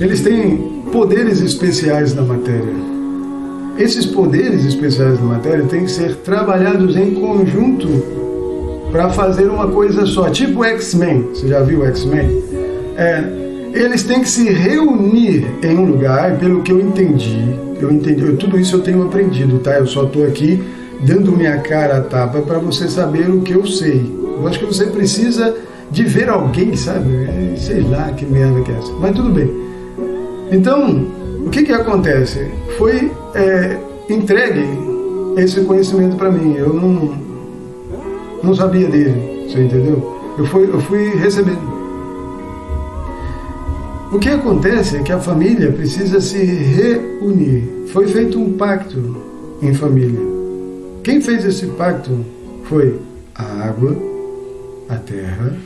eles têm poderes especiais na matéria. Esses poderes especiais na matéria têm que ser trabalhados em conjunto para fazer uma coisa só, tipo X-Men. Você já viu X-Men? Eles têm que se reunir em um lugar, pelo que eu entendi, tudo isso eu tenho aprendido, tá? Eu só estou aqui dando minha cara a tapa para você saber o que eu sei. Eu acho que você precisa de ver alguém, sabe? Sei lá que merda que é essa, mas tudo bem. Então, o que acontece? Foi entregue esse conhecimento para mim, eu não sabia dele, você entendeu? Eu fui recebendo. O que acontece é que a família precisa se reunir. Foi feito um pacto em família. Quem fez esse pacto foi a água, a terra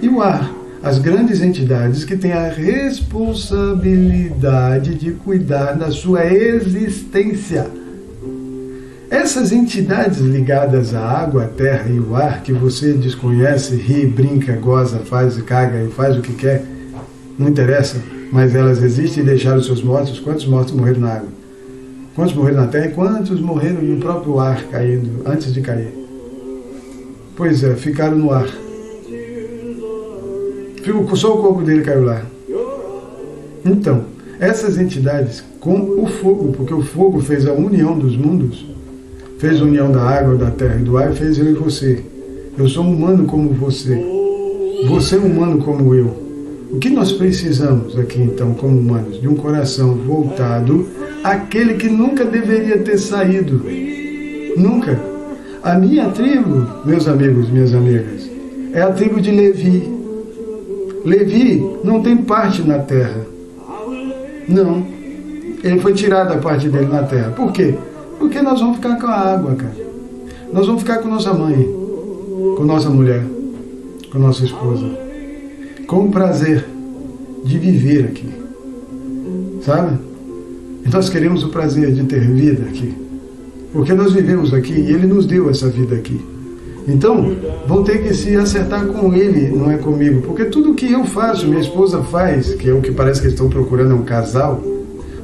e o ar. As grandes entidades que têm a responsabilidade de cuidar da sua existência. Essas entidades ligadas à água, à terra e ao ar, que você desconhece, ri, brinca, goza, faz, caga e faz o que quer, não interessa, mas elas existem e deixaram seus mortos. Quantos mortos morreram na água? Quantos morreram na terra e quantos morreram no próprio ar caindo, antes de cair? Pois é, ficaram no ar. Só o corpo dele caiu lá. Então, essas entidades com o fogo, porque o fogo fez a união dos mundos, fez a união da água, da terra e do ar, fez eu e você. Eu sou humano como você. Você é humano como eu. O que nós precisamos aqui, então, como humanos? De um coração voltado àquele que nunca deveria ter saído. Nunca. A minha tribo, meus amigos, minhas amigas, é a tribo de Levi. Levi não tem parte na terra. Não. Ele foi tirado a parte dele na terra. Por quê? Porque nós vamos ficar com a água, cara. Nós vamos ficar com nossa mãe, com nossa mulher, com nossa esposa. Com o prazer de viver aqui, sabe? Então nós queremos o prazer de ter vida aqui, porque nós vivemos aqui e Ele nos deu essa vida aqui. Então, vou ter que se acertar com Ele, não é comigo, porque tudo que eu faço, minha esposa faz, que é o que parece que eles estão procurando, é um casal,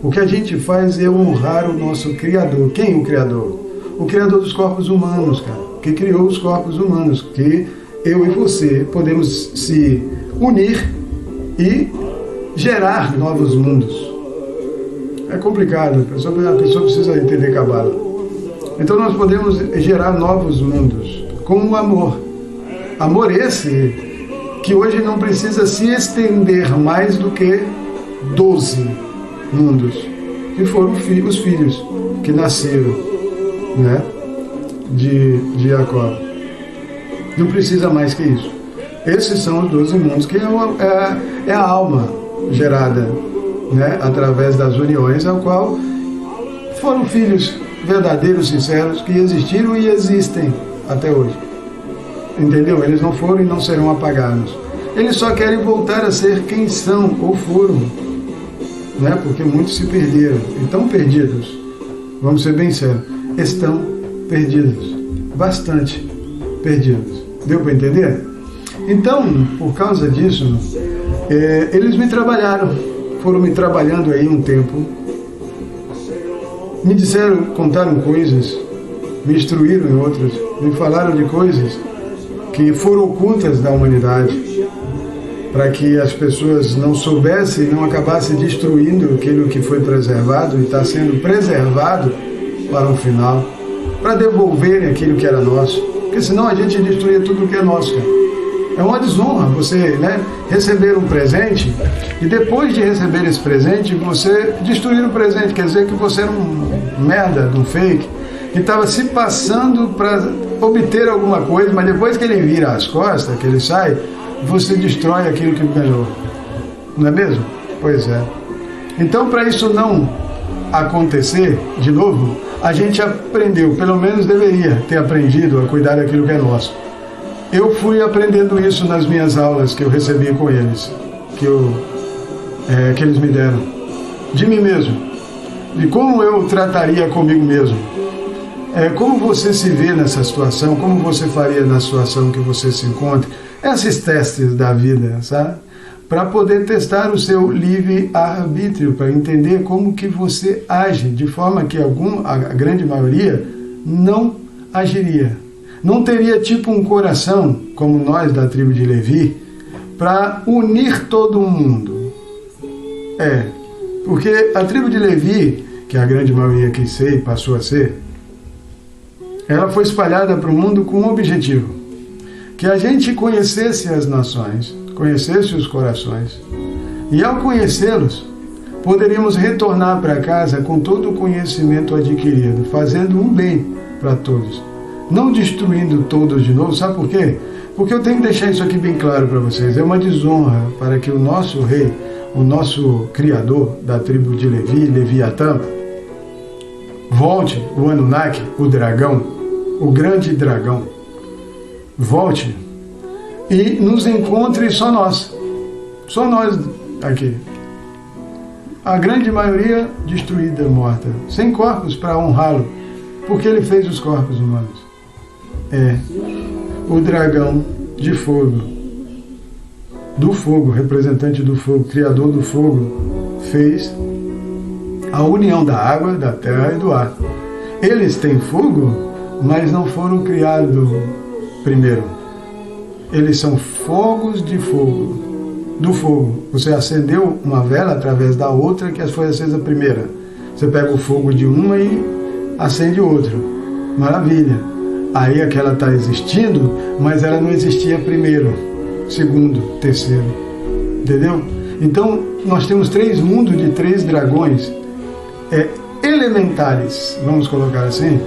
o que a gente faz é honrar o nosso Criador. Quem é o Criador? O Criador dos corpos humanos, cara, que criou os corpos humanos, que eu e você podemos se unir e gerar novos mundos. É complicado, a pessoa precisa entender Cabala. Então nós podemos gerar novos mundos com o amor. Amor esse que hoje não precisa se estender mais do que 12 mundos, que foram os filhos que nasceram, né, de Jacó. Não precisa mais que isso. Esses são os 12 mundos, que é a alma gerada, né, através das uniões, ao qual foram filhos verdadeiros, sinceros, que existiram e existem até hoje. Entendeu? Eles não foram e não serão apagados. Eles só querem voltar a ser quem são ou foram, né, porque muitos se perderam. Estão perdidos. Vamos ser bem sérios. Estão perdidos. Bastante perdidos. Deu para entender? Então, por causa disso, eles me trabalharam, foram me trabalhando aí um tempo, me disseram, contaram coisas, me instruíram em outras, me falaram de coisas que foram ocultas da humanidade, para que as pessoas não soubessem e não acabassem destruindo aquilo que foi preservado e está sendo preservado para o final, para devolverem aquilo que era nosso, porque senão a gente destruía tudo que é nosso, cara. É uma desonra você, né, receber um presente e depois de receber esse presente, você destruir o presente. Quer dizer que você era um merda, um fake, que estava se passando para obter alguma coisa, mas depois que ele vira as costas, que ele sai, você destrói aquilo que ganhou. Não é mesmo? Pois é. Então, para isso não acontecer de novo, a gente aprendeu, pelo menos deveria ter aprendido a cuidar daquilo que é nosso. Eu fui aprendendo isso nas minhas aulas que eu recebi com eles, que eles me deram, de mim mesmo, de como eu trataria comigo mesmo, como você se vê nessa situação, como você faria na situação que você se encontra, esses testes da vida, sabe? para poder testar o seu livre-arbítrio, para entender como que você age, de forma que a grande maioria não agiria. Não teria tipo um coração, como nós da tribo de Levi, para unir todo mundo. Porque a tribo de Levi, que a grande maioria quis ser e passou a ser, ela foi espalhada para o mundo com um objetivo: que a gente conhecesse as nações, conhecesse os corações, e ao conhecê-los, poderíamos retornar para casa com todo o conhecimento adquirido, fazendo um bem para todos, não destruindo todos de novo. Sabe por quê? Porque eu tenho que deixar isso aqui bem claro para vocês. É uma desonra para que o nosso rei, o nosso criador da tribo de Levi, Leviatã, volte, o Anunnaki, o dragão, o grande dragão, volte e nos encontre só nós aqui. A grande maioria destruída, morta, sem corpos para honrá-lo, porque ele fez os corpos humanos. O dragão de fogo, do fogo, representante do fogo, criador do fogo, fez a união da água, da terra e do ar. Eles têm fogo, mas não foram criados primeiro. Eles são fogos de fogo, do fogo. Você acendeu uma vela através da outra que foi acesa primeira. Você pega o fogo de uma e acende outra. Maravilha. Aí aquela está existindo, mas ela não existia primeiro, segundo, terceiro. Entendeu? Então, nós temos 3 mundos de 3 dragões elementares, vamos colocar assim,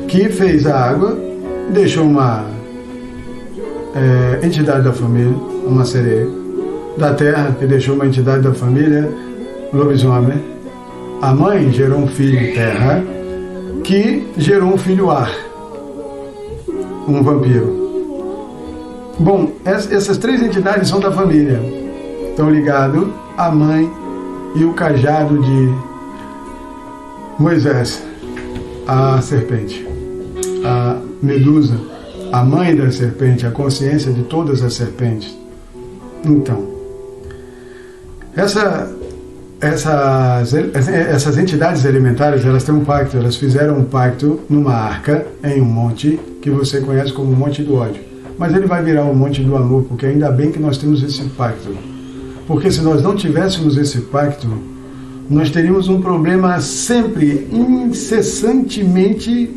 que fez a água, deixou uma entidade da família, uma sereia, da terra, que deixou uma entidade da família, lobisomem. A mãe gerou um filho terra, que gerou um filho ar, um vampiro. Bom, essas 3 entidades são da família, estão ligados à mãe e o cajado de Moisés, a serpente, a Medusa, a mãe da serpente, a consciência de todas as serpentes. Então, essas entidades elementares, elas têm um pacto, elas fizeram um pacto numa arca, em um monte, que você conhece como Monte do Ódio. Mas ele vai virar um Monte do Amor, porque ainda bem que nós temos esse pacto. Porque se nós não tivéssemos esse pacto, nós teríamos um problema sempre, incessantemente,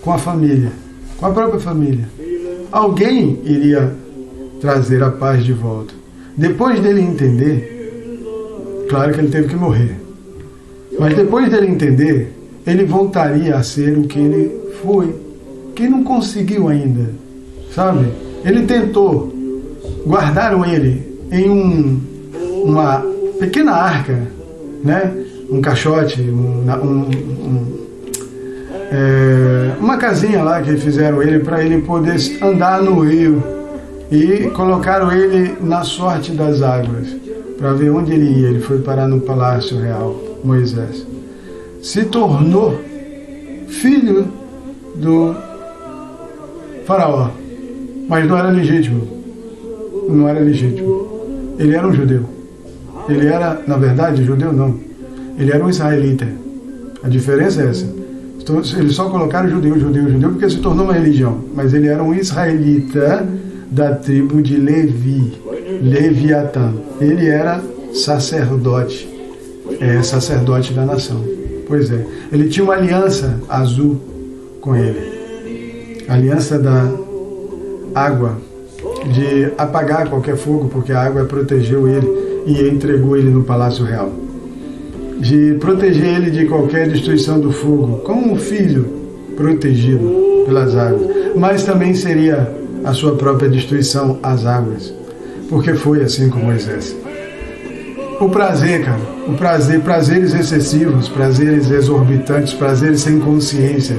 com a família, com a própria família. Alguém iria trazer a paz de volta. Depois dele entender, claro que ele teve que morrer, mas depois dele entender, ele voltaria a ser o que ele foi, que não conseguiu ainda, sabe? Ele tentou, guardaram ele em uma pequena arca, né? Um caixote, uma casinha lá que fizeram ele para ele poder andar no rio, e colocaram ele na sorte das águas para ver onde ele ia. Ele foi parar no Palácio Real. Moisés se tornou filho do faraó, mas não era legítimo. Não era legítimo. Ele era um judeu. Ele era, na verdade, judeu não. Ele era um israelita. A diferença é essa. Eles só colocaram judeu porque se tornou uma religião. Mas ele era um israelita da tribo de Levi, Leviatã. Ele era sacerdote, sacerdote da nação. Pois é, ele tinha uma aliança azul com ele, aliança da água, de apagar qualquer fogo, porque a água protegeu ele e entregou ele no Palácio Real, de proteger ele de qualquer destruição do fogo, como um filho protegido pelas águas, mas também seria a sua própria destruição às águas, porque foi assim com Moisés. O prazer, cara, o prazer, prazeres excessivos, prazeres exorbitantes, prazeres sem consciência,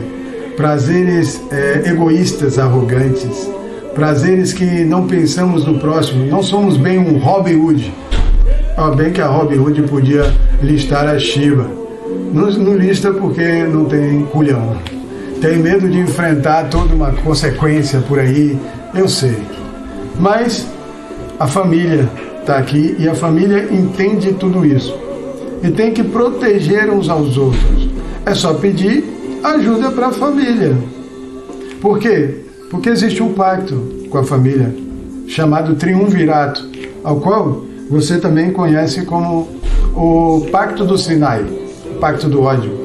prazeres egoístas, arrogantes, prazeres que não pensamos no próximo, não somos bem um Robin Hood. Bem que a Robin Hood podia listar a Shiva. Não lista porque não tem culhão. Tem medo de enfrentar toda uma consequência por aí, eu sei. Mas a família está aqui e a família entende tudo isso. E tem que proteger uns aos outros. É só pedir ajuda para a família. Por quê? Porque existe um pacto com a família, chamado Triunvirato, ao qual você também conhece como o Pacto do Sinai, o Pacto do Ódio.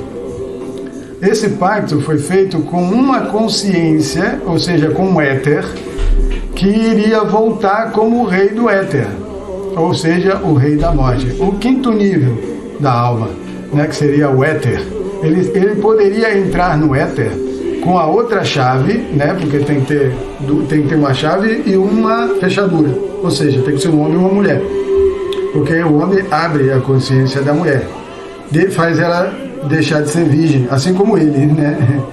Esse pacto foi feito com uma consciência, ou seja, com um éter, que iria voltar como o rei do éter, ou seja, o rei da morte, o quinto nível da alma, né, que seria o éter. Ele poderia entrar no éter com a outra chave, né, porque tem que ter uma chave e uma fechadura, ou seja, tem que ser um homem e uma mulher, porque o homem abre a consciência da mulher, faz ela deixar de ser virgem, assim como ele, né?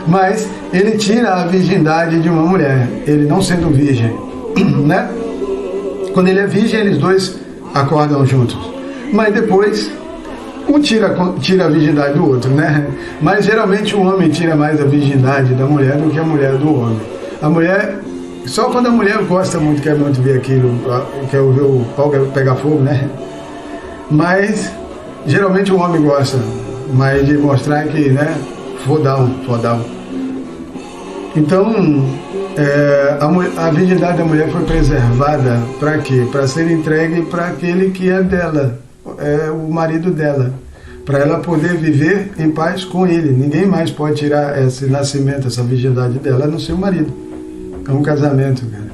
Mas ele tira a virgindade de uma mulher, ele não sendo virgem, né? Quando ele é virgem, eles dois acordam juntos, mas depois um tira a virgindade do outro, né? Mas geralmente o homem tira mais a virgindade da mulher do que a mulher do homem. A mulher, só quando a mulher gosta muito, quer muito ver aquilo, quer ver o pau pegar fogo, né? Mas geralmente o homem gosta mais de mostrar que, né, fodão. Então, a virgindade da mulher foi preservada para quê? Para ser entregue para aquele que é dela, é o marido dela, para ela poder viver em paz com ele. Ninguém mais pode tirar esse nascimento, essa virgindade dela, no seu marido. É um casamento, cara.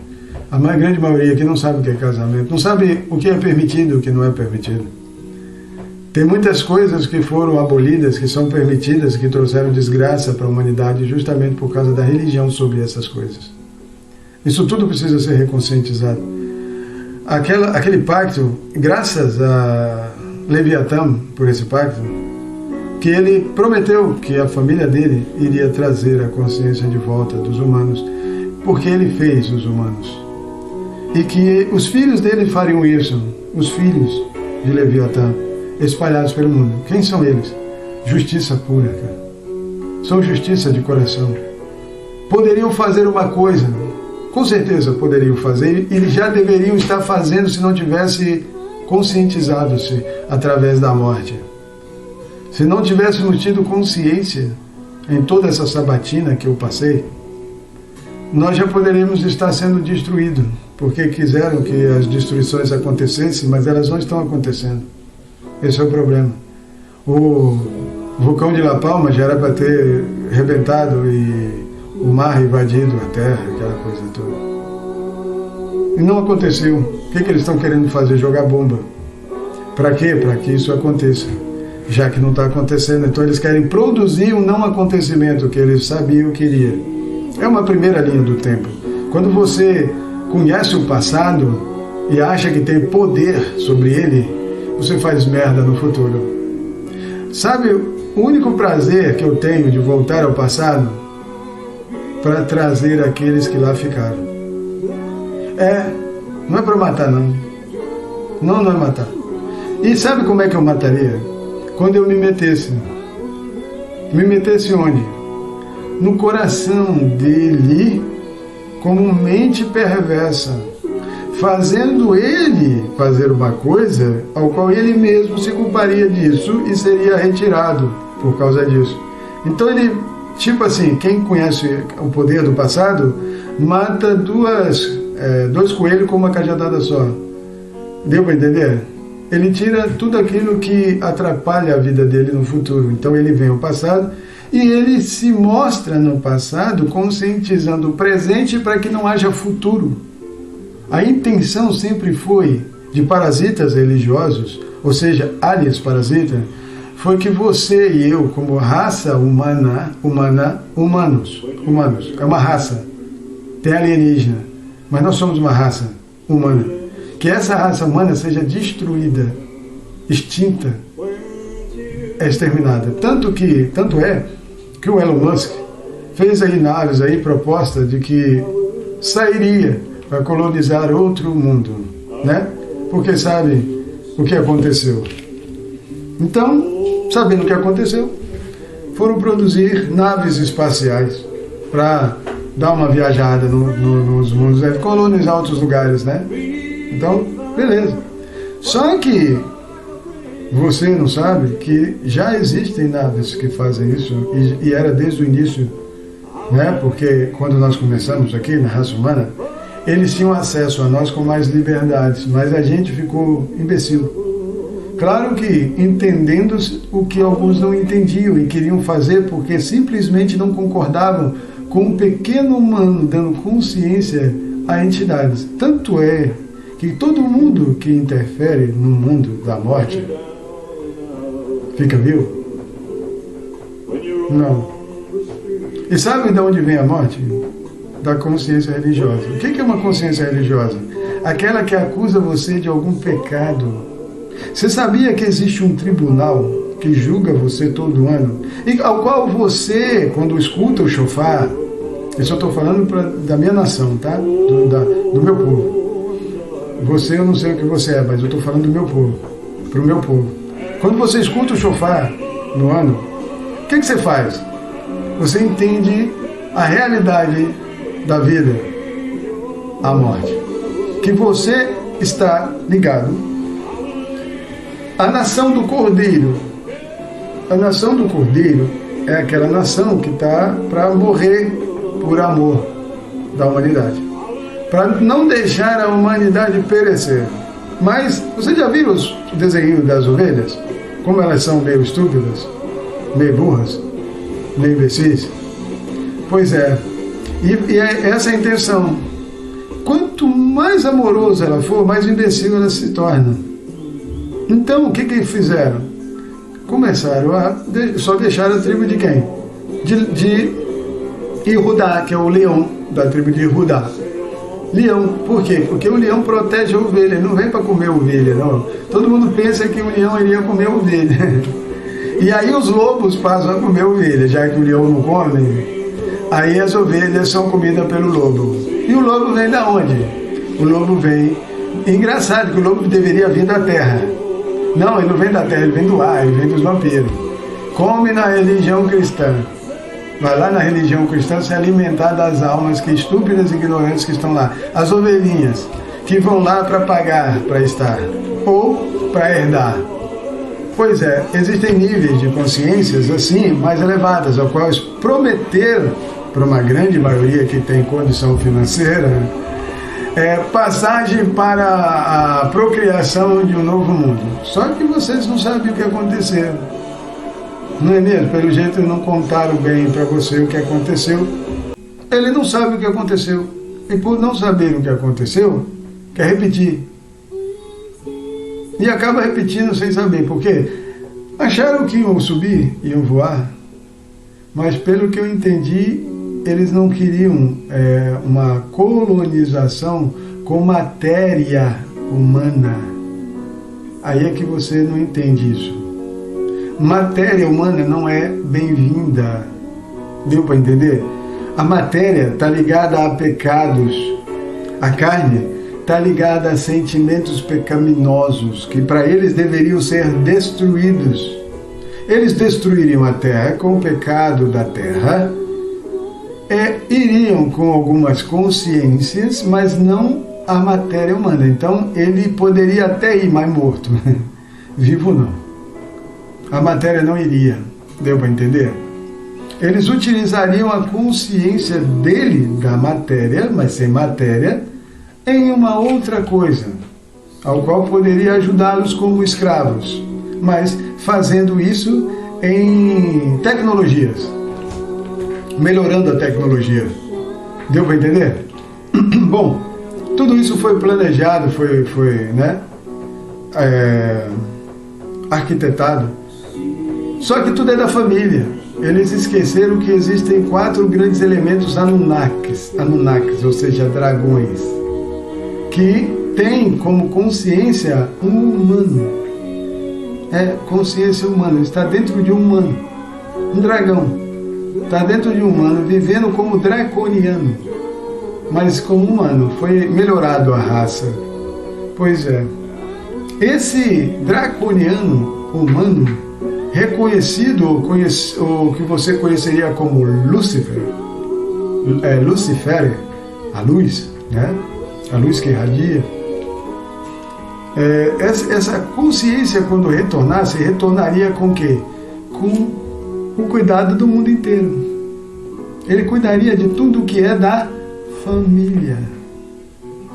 A grande maioria aqui não sabe o que é casamento, não sabe o que é permitido e o que não é permitido. Tem muitas coisas que foram abolidas, que são permitidas, que trouxeram desgraça para a humanidade justamente por causa da religião sobre essas coisas. Isso tudo precisa ser reconscientizado. Aquele pacto, graças a Leviatã, por esse pacto, que ele prometeu que a família dele iria trazer a consciência de volta dos humanos, porque ele fez os humanos. E que os filhos dele fariam isso, os filhos de Leviatã, espalhados pelo mundo. Quem são eles? Justiça pura, cara. São justiça de coração. Poderiam fazer uma coisa, com certeza poderiam fazer, e já deveriam estar fazendo se não tivesse conscientizado-se através da morte. Se não tivéssemos tido consciência em toda essa sabatina que eu passei, nós já poderíamos estar sendo destruídos, porque quiseram que as destruições acontecessem, mas elas não estão acontecendo. Esse é o problema. O vulcão de La Palma já era para ter rebentado e o mar invadido a terra, aquela coisa toda. E não aconteceu. O que eles estão querendo fazer? Jogar bomba. Para quê? Para que isso aconteça. Já que não está acontecendo, então eles querem produzir um não acontecimento que eles sabiam que iria. É uma primeira linha do tempo. Quando você conhece o passado e acha que tem poder sobre ele, você faz merda no futuro. Sabe, o único prazer que eu tenho de voltar ao passado para trazer aqueles que lá ficaram. Não é para matar, não. Não é matar. E sabe como é que eu mataria? Quando eu me metesse. Me metesse onde? No coração dele, como mente perversa, fazendo ele fazer uma coisa ao qual ele mesmo se culparia disso e seria retirado por causa disso. Então ele, tipo assim, quem conhece o poder do passado, mata dois coelhos com uma cajadada só. Deu para entender? Ele tira tudo aquilo que atrapalha a vida dele no futuro. Então ele vem ao passado e ele se mostra no passado conscientizando o presente para que não haja futuro. A intenção sempre foi de parasitas religiosos, ou seja, aliens parasitas, foi que você e eu, como raça humanos, é uma raça, tem alienígena, mas nós somos uma raça humana, que essa raça humana seja destruída, extinta, exterminada. Tanto é que o Elon Musk fez aí naves aí proposta de que sairia para colonizar outro mundo, né? Porque sabe o que aconteceu. Então, sabendo o que aconteceu, foram produzir naves espaciais para dar uma viajada nos mundos, colonizar outros lugares, né? Então, beleza. Só que você não sabe que já existem naves que fazem isso, e era desde o início, né? Porque quando nós começamos aqui na raça humana, eles tinham acesso a nós com mais liberdades, mas a gente ficou imbecil. Claro que entendendo o que alguns não entendiam e queriam fazer porque simplesmente não concordavam com um pequeno humano dando consciência a entidades. Tanto é que todo mundo que interfere no mundo da morte fica vivo? Não. E sabe de onde vem a morte? Da consciência religiosa. O que é uma consciência religiosa? Aquela que acusa você de algum pecado. Você sabia que existe um tribunal que julga você todo ano? E ao qual você, quando escuta o shofar, isso eu estou falando da minha nação, tá? Do meu povo. Você, eu não sei o que você é, mas eu estou falando do meu povo. Para o meu povo. Quando você escuta o shofar no ano, o que você faz? Você entende a realidade da vida, a morte. Que você está ligado à nação do Cordeiro. A nação do Cordeiro é aquela nação que está para morrer por amor da humanidade. Para não deixar a humanidade perecer. Mas você já viu os desenhos das ovelhas? Como elas são meio estúpidas, meio burras, meio imbecis? Pois é. E é essa a intenção. Quanto mais amorosa ela for, mais imbecil ela se torna. Então, o que fizeram? Começaram a só deixar a tribo de quem? De Yehudá, que é o leão da tribo de Yehudá. Leão, por quê? Porque o leão protege a ovelha, ele não vem para comer ovelha, não. Todo mundo pensa que o leão iria comer ovelha. E aí os lobos passam a comer ovelha, já que o leão não come. Aí as ovelhas são comidas pelo lobo. E o lobo vem da onde? O lobo vem... Engraçado que o lobo deveria vir da terra. Não, ele não vem da terra, ele vem do ar, ele vem dos vampiros. Come na religião cristã. Vai lá na religião cristã se alimentar das almas que estúpidas e ignorantes que estão lá. As ovelhinhas que vão lá para pagar, para estar. Ou para herdar. Pois é, existem níveis de consciências assim, mais elevadas, ao qual prometeram, para uma grande maioria que tem condição financeira, passagem para a procriação de um novo mundo. Só que vocês não sabem o que aconteceu. Não é mesmo? Pelo jeito não contaram bem para você o que aconteceu. Ele não sabe o que aconteceu. E por não saber o que aconteceu, quer repetir. E acaba repetindo sem saber. Por quê? Acharam que iam subir, iam voar. Mas pelo que eu entendi, eles não queriam uma colonização com matéria humana. Aí é que você não entende isso. Matéria humana não é bem-vinda. Deu para entender? A matéria está ligada a pecados. A carne está ligada a sentimentos pecaminosos, que para eles deveriam ser destruídos. Eles destruiriam a terra com o pecado da terra, iriam com algumas consciências, mas não a matéria humana. Então ele poderia até ir mais morto. Vivo não. A matéria não iria. Deu para entender? Eles utilizariam a consciência dele, da matéria, mas sem matéria, em uma outra coisa, ao qual poderia ajudá-los como escravos, mas fazendo isso em tecnologias, melhorando a tecnologia. Deu para entender? Bom, tudo isso foi planejado, foi arquitetado. Só que tudo é da família. Eles esqueceram que existem 4 grandes elementos Anunnakis, ou seja, dragões, que têm como consciência um humano. Consciência humana, está dentro de um humano. Um dragão está dentro de um humano, vivendo como draconiano, mas como humano. Foi melhorado a raça. Pois é. Esse draconiano humano reconhecido, ou que você conheceria como Lúcifer, Lucifer, a luz, né? A luz que irradia. Essa consciência, quando retornasse, retornaria com o quê? Com o cuidado do mundo inteiro. Ele cuidaria de tudo que é da família.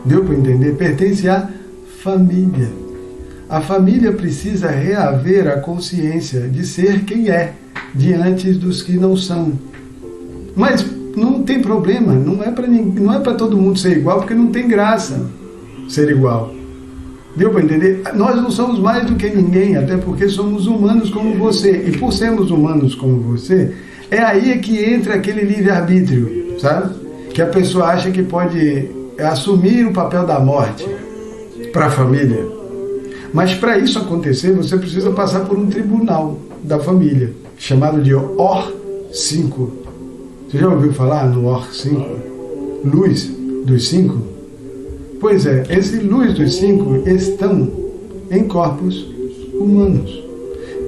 Deu para entender? Pertence à família. A família precisa reaver a consciência de ser quem é, diante dos que não são. Mas não tem problema, não é para todo mundo ser igual, porque não tem graça ser igual. Deu para entender? Nós não somos mais do que ninguém, até porque somos humanos como você. E por sermos humanos como você, é aí que entra aquele livre-arbítrio, sabe? Que a pessoa acha que pode assumir o papel da morte para a família. Mas para isso acontecer, você precisa passar por um tribunal da família, chamado de OR5. Você já ouviu falar no OR5? Luz dos 5? Pois é, esse luz dos 5 estão em corpos humanos,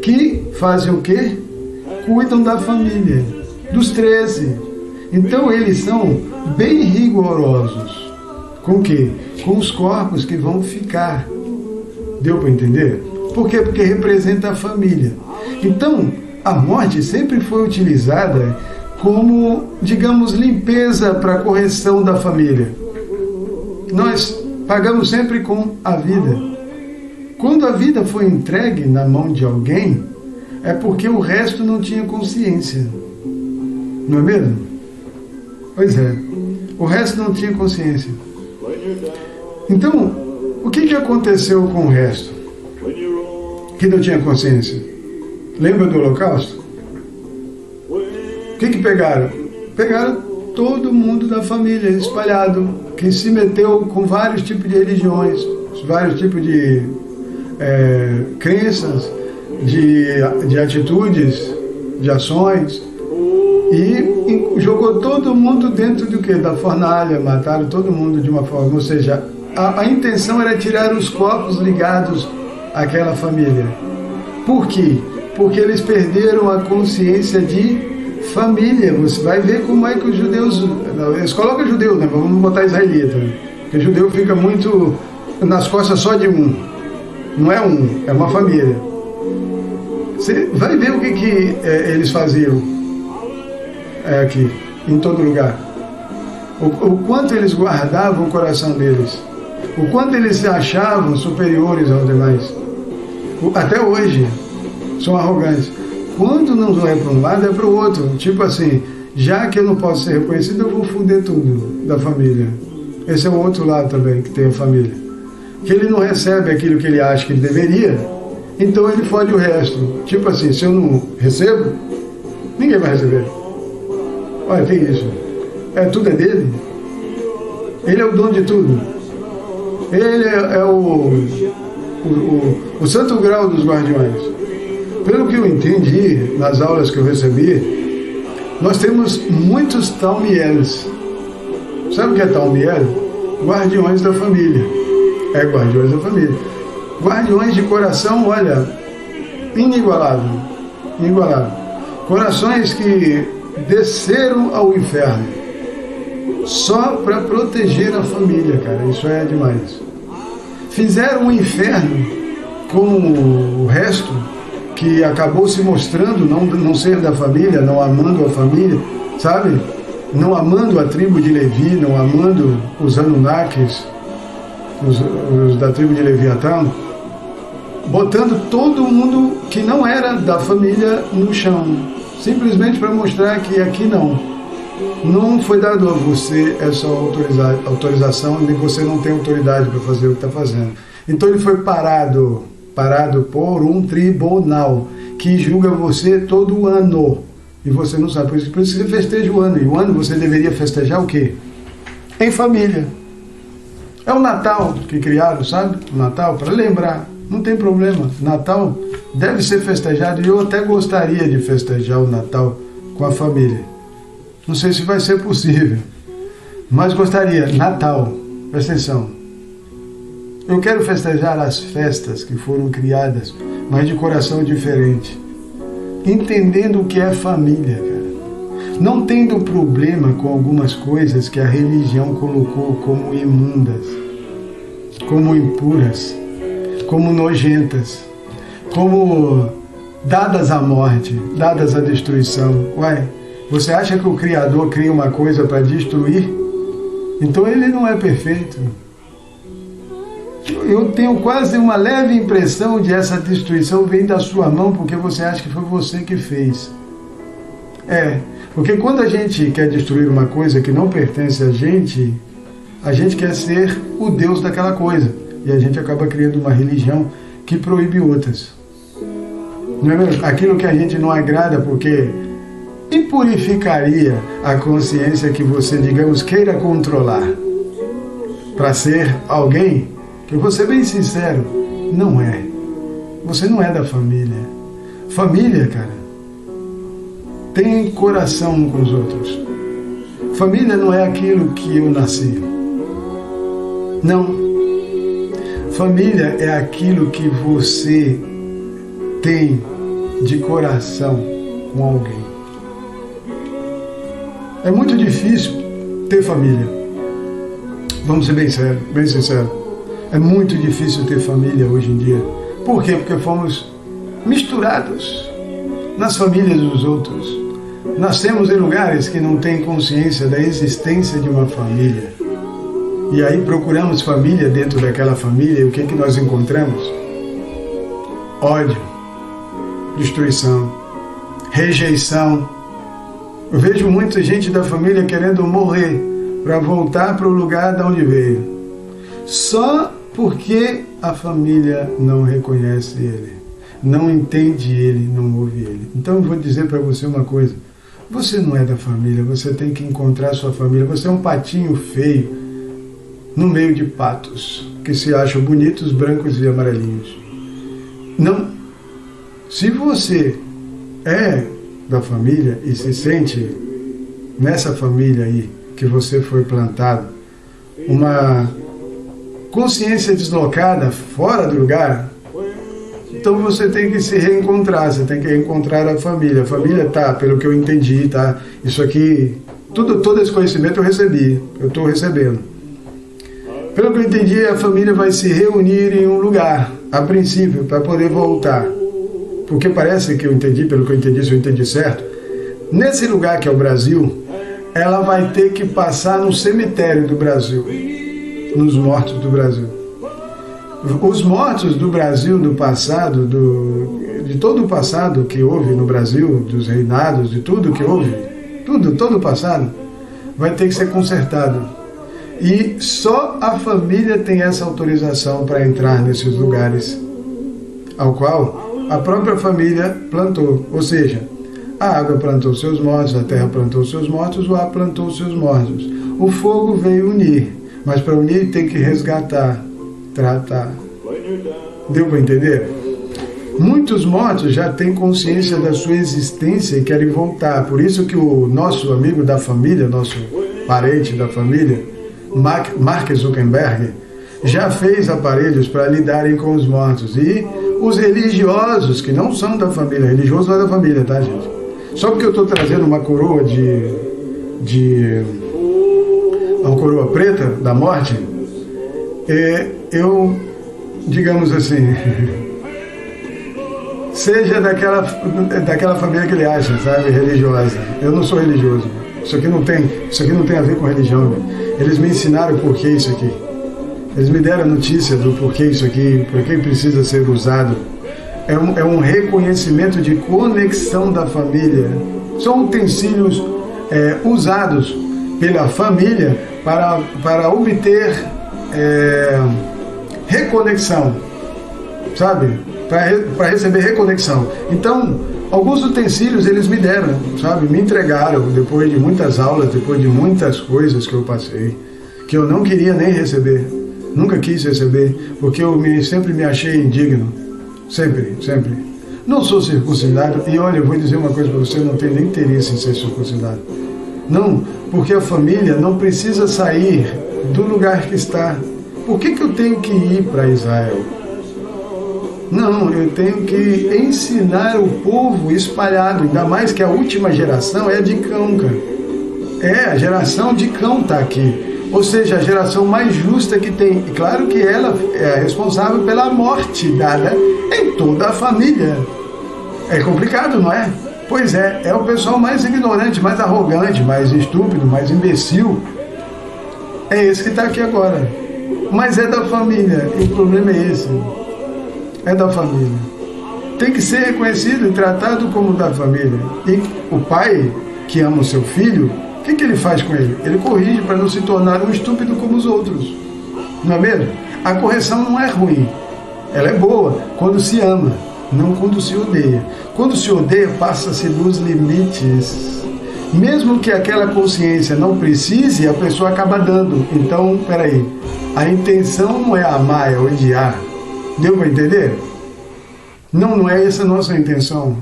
que fazem o quê? Cuidam da família, dos 13. Então eles são bem rigorosos. Com o quê? Com os corpos que vão ficar. Deu para entender? Por quê? Porque representa a família. Então, a morte sempre foi utilizada como, digamos, limpeza para a correção da família. Nós pagamos sempre com a vida. Quando a vida foi entregue na mão de alguém, é porque o resto não tinha consciência. Não é mesmo? Pois é. O resto não tinha consciência. Então, o que aconteceu com o resto? Que não tinha consciência? Lembra do Holocausto? O que pegaram? Pegaram todo mundo da família espalhado, que se meteu com vários tipos de religiões, vários tipos de crenças, de atitudes, de ações, e jogou todo mundo dentro do quê? Da fornalha, mataram todo mundo de uma forma, ou seja, a intenção era tirar os corpos ligados àquela família. Por quê? Porque eles perderam a consciência de família. Você vai ver como é que os judeus... Eles colocam judeu, né? Vamos botar israelita. Porque judeu fica muito nas costas só de um. Não é um, é uma família. Você vai ver o que eles faziam aqui, em todo lugar. O quanto eles guardavam o coração deles. O quanto eles se achavam superiores aos demais. Até hoje, são arrogantes. Quando não é para um lado, é para o outro. Tipo assim, já que eu não posso ser reconhecido, eu vou foder tudo da família. Esse é o outro lado também, que tem a família. Que ele não recebe aquilo que ele acha que ele deveria, então ele fode o resto. Tipo assim, se eu não recebo, ninguém vai receber. Olha, que isso? Tudo é dele? Ele é o dono de tudo. Ele é o santo grau dos guardiões. Pelo que eu entendi nas aulas que eu recebi, nós temos muitos Talmieles. Sabe o que é Talmiel? Guardiões da família. Guardiões da família. Guardiões de coração, olha, inigualável. Inigualável. Corações que desceram ao inferno só para proteger a família, cara. Isso é demais. Fizeram um inferno com o resto, que acabou se mostrando não ser da família, não amando a família, sabe? Não amando a tribo de Levi, não amando os Anunnakis, os da tribo de Leviatã, botando todo mundo que não era da família no chão, simplesmente para mostrar que aqui não foi dado a você essa autorização, nem você não tem autoridade para fazer o que está fazendo. Então ele foi parado por um tribunal que julga você todo ano. E você não sabe, por isso que você festeja o ano. E o ano você deveria festejar o quê? Em família. É o Natal que criaram, sabe? O Natal, para lembrar. Não tem problema. Natal deve ser festejado. E eu até gostaria de festejar o Natal com a família. Não sei se vai ser possível. Mas gostaria. Natal. Presta atenção. Eu quero festejar as festas que foram criadas, mas de coração diferente. Entendendo o que é família, cara. Não tendo problema com algumas coisas que a religião colocou como imundas, como impuras. como nojentas, como dadas à morte, dadas à destruição. Ué, você acha que o Criador cria uma coisa para destruir? Então ele não é perfeito. Eu tenho quase uma leve impressão de essa destruição vem da sua mão porque você acha que foi você que fez. Porque quando a gente quer destruir uma coisa que não pertence a gente quer ser o Deus daquela coisa. E a gente acaba criando uma religião que proíbe outras. Não é mesmo? Aquilo que a gente não agrada porque impurificaria a consciência que você, digamos, queira controlar para ser alguém que, eu vou ser bem sincero, não é. Você não é da família. Família, cara, tem coração um com os outros. Família não é aquilo que eu nasci. Não. Família é aquilo que você tem de coração com alguém. É muito difícil ter família. Vamos ser bem sérios, bem sinceros. É muito difícil ter família hoje em dia. Por quê? Porque fomos misturados nas famílias dos outros. Nascemos em lugares que não têm consciência da existência de uma família. E aí procuramos família dentro daquela família e o que nós encontramos? Ódio, destruição, rejeição. Eu vejo muita gente da família querendo morrer para voltar para o lugar de onde veio. Só porque a família não reconhece ele, não entende ele, não ouve ele. Então eu vou dizer para você uma coisa. Você não é da família, você tem que encontrar sua família. Você é um patinho feio no meio de patos, que se acham bonitos, brancos e amarelinhos. Não. Se você é da família e se sente nessa família aí, que você foi plantado, uma consciência deslocada, fora do lugar, então você tem que se reencontrar, você tem que reencontrar a família. A família tá, pelo que eu entendi, tá? Isso aqui, todo esse conhecimento eu recebi, eu estou recebendo. Pelo que eu entendi, a família vai se reunir em um lugar, a princípio, para poder voltar. Porque parece que eu entendi, pelo que eu entendi, se eu entendi certo, nesse lugar que é o Brasil, ela vai ter que passar no cemitério do Brasil, nos mortos do Brasil. Os mortos do Brasil do passado, de todo o passado que houve no Brasil, dos reinados, de tudo que houve, todo o passado, vai ter que ser consertado. E só a família tem essa autorização para entrar nesses lugares, ao qual a própria família plantou. Ou seja, a água plantou seus mortos, a terra plantou seus mortos, o ar plantou seus mortos. O fogo veio unir, mas para unir tem que resgatar, tratar. Deu para entender? Muitos mortos já têm consciência da sua existência e querem voltar. Por isso que o nosso amigo da família, nosso parente da família, Mark Zuckerberg, já fez aparelhos para lidarem com os mortos. E os religiosos, que não são da família, religioso não é da família, tá, gente? Só porque eu estou trazendo uma coroa uma coroa preta da morte, eu, digamos assim, seja daquela família que ele acha, sabe, religiosa. Eu não sou religioso. Isso aqui não tem a ver com religião. Eles me ensinaram o porquê isso aqui. Eles me deram a notícia do porquê isso aqui, porquê precisa ser usado. É um reconhecimento de conexão da família. São utensílios usados pela família para obter reconexão, sabe? Para receber reconexão. Então, alguns utensílios eles me deram, sabe? Me entregaram depois de muitas aulas, depois de muitas coisas que eu passei, que eu não queria nem receber. Nunca quis receber, porque eu sempre me achei indigno. Sempre. Não sou circuncidado, e olha, eu vou dizer uma coisa para você, eu não tenho nem interesse em ser circuncidado. Não, porque a família não precisa sair do lugar que está. Por que eu tenho que ir para Israel? Não, eu tenho que ensinar o povo espalhado, ainda mais que a última geração é de cão, cara. A geração de cão está aqui. Ou seja, a geração mais justa que tem. E claro que ela é responsável pela morte dada em toda a família. É complicado, não é? Pois é o pessoal mais ignorante, mais arrogante, mais estúpido, mais imbecil. É esse que está aqui agora. Mas é da família, e o problema é esse. É da família. Tem que ser reconhecido e tratado como da família. E o pai que ama o seu filho, o que ele faz com ele? Ele corrige para não se tornar um estúpido como os outros. Não é mesmo? A correção não é ruim. Ela é boa quando se ama, não quando se odeia. Quando se odeia, passa-se dos limites. Mesmo que aquela consciência não precise, a pessoa acaba dando. Então, peraí, a intenção não é amar, é odiar. Deu para entender? Não é essa a nossa intenção.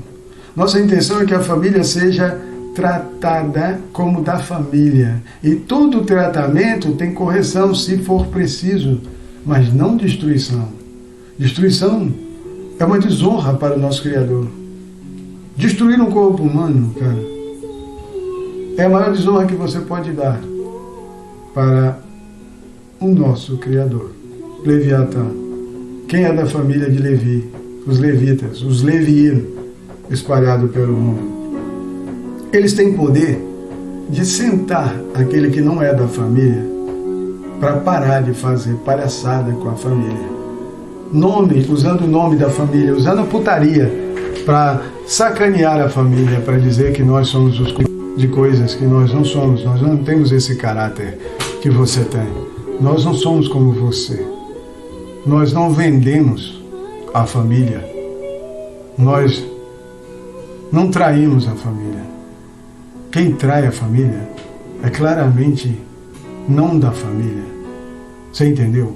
Nossa intenção é que a família seja tratada como da família. E todo tratamento tem correção, se for preciso, mas não destruição. Destruição é uma desonra para o nosso Criador. Destruir um corpo humano, cara, é a maior desonra que você pode dar para o nosso Criador. Leviatã. Quem é da família de Levi? Os levitas, os levianos, espalhados pelo mundo. Eles têm poder de sentar aquele que não é da família para parar de fazer palhaçada com a família. Usando o nome da família, usando a putaria para sacanear a família, para dizer que nós somos os de coisas que nós não somos. Nós não temos esse caráter que você tem. Nós não somos como você. Nós não vendemos a família. Nós não traímos a família. Quem trai a família é claramente não da família. Você entendeu?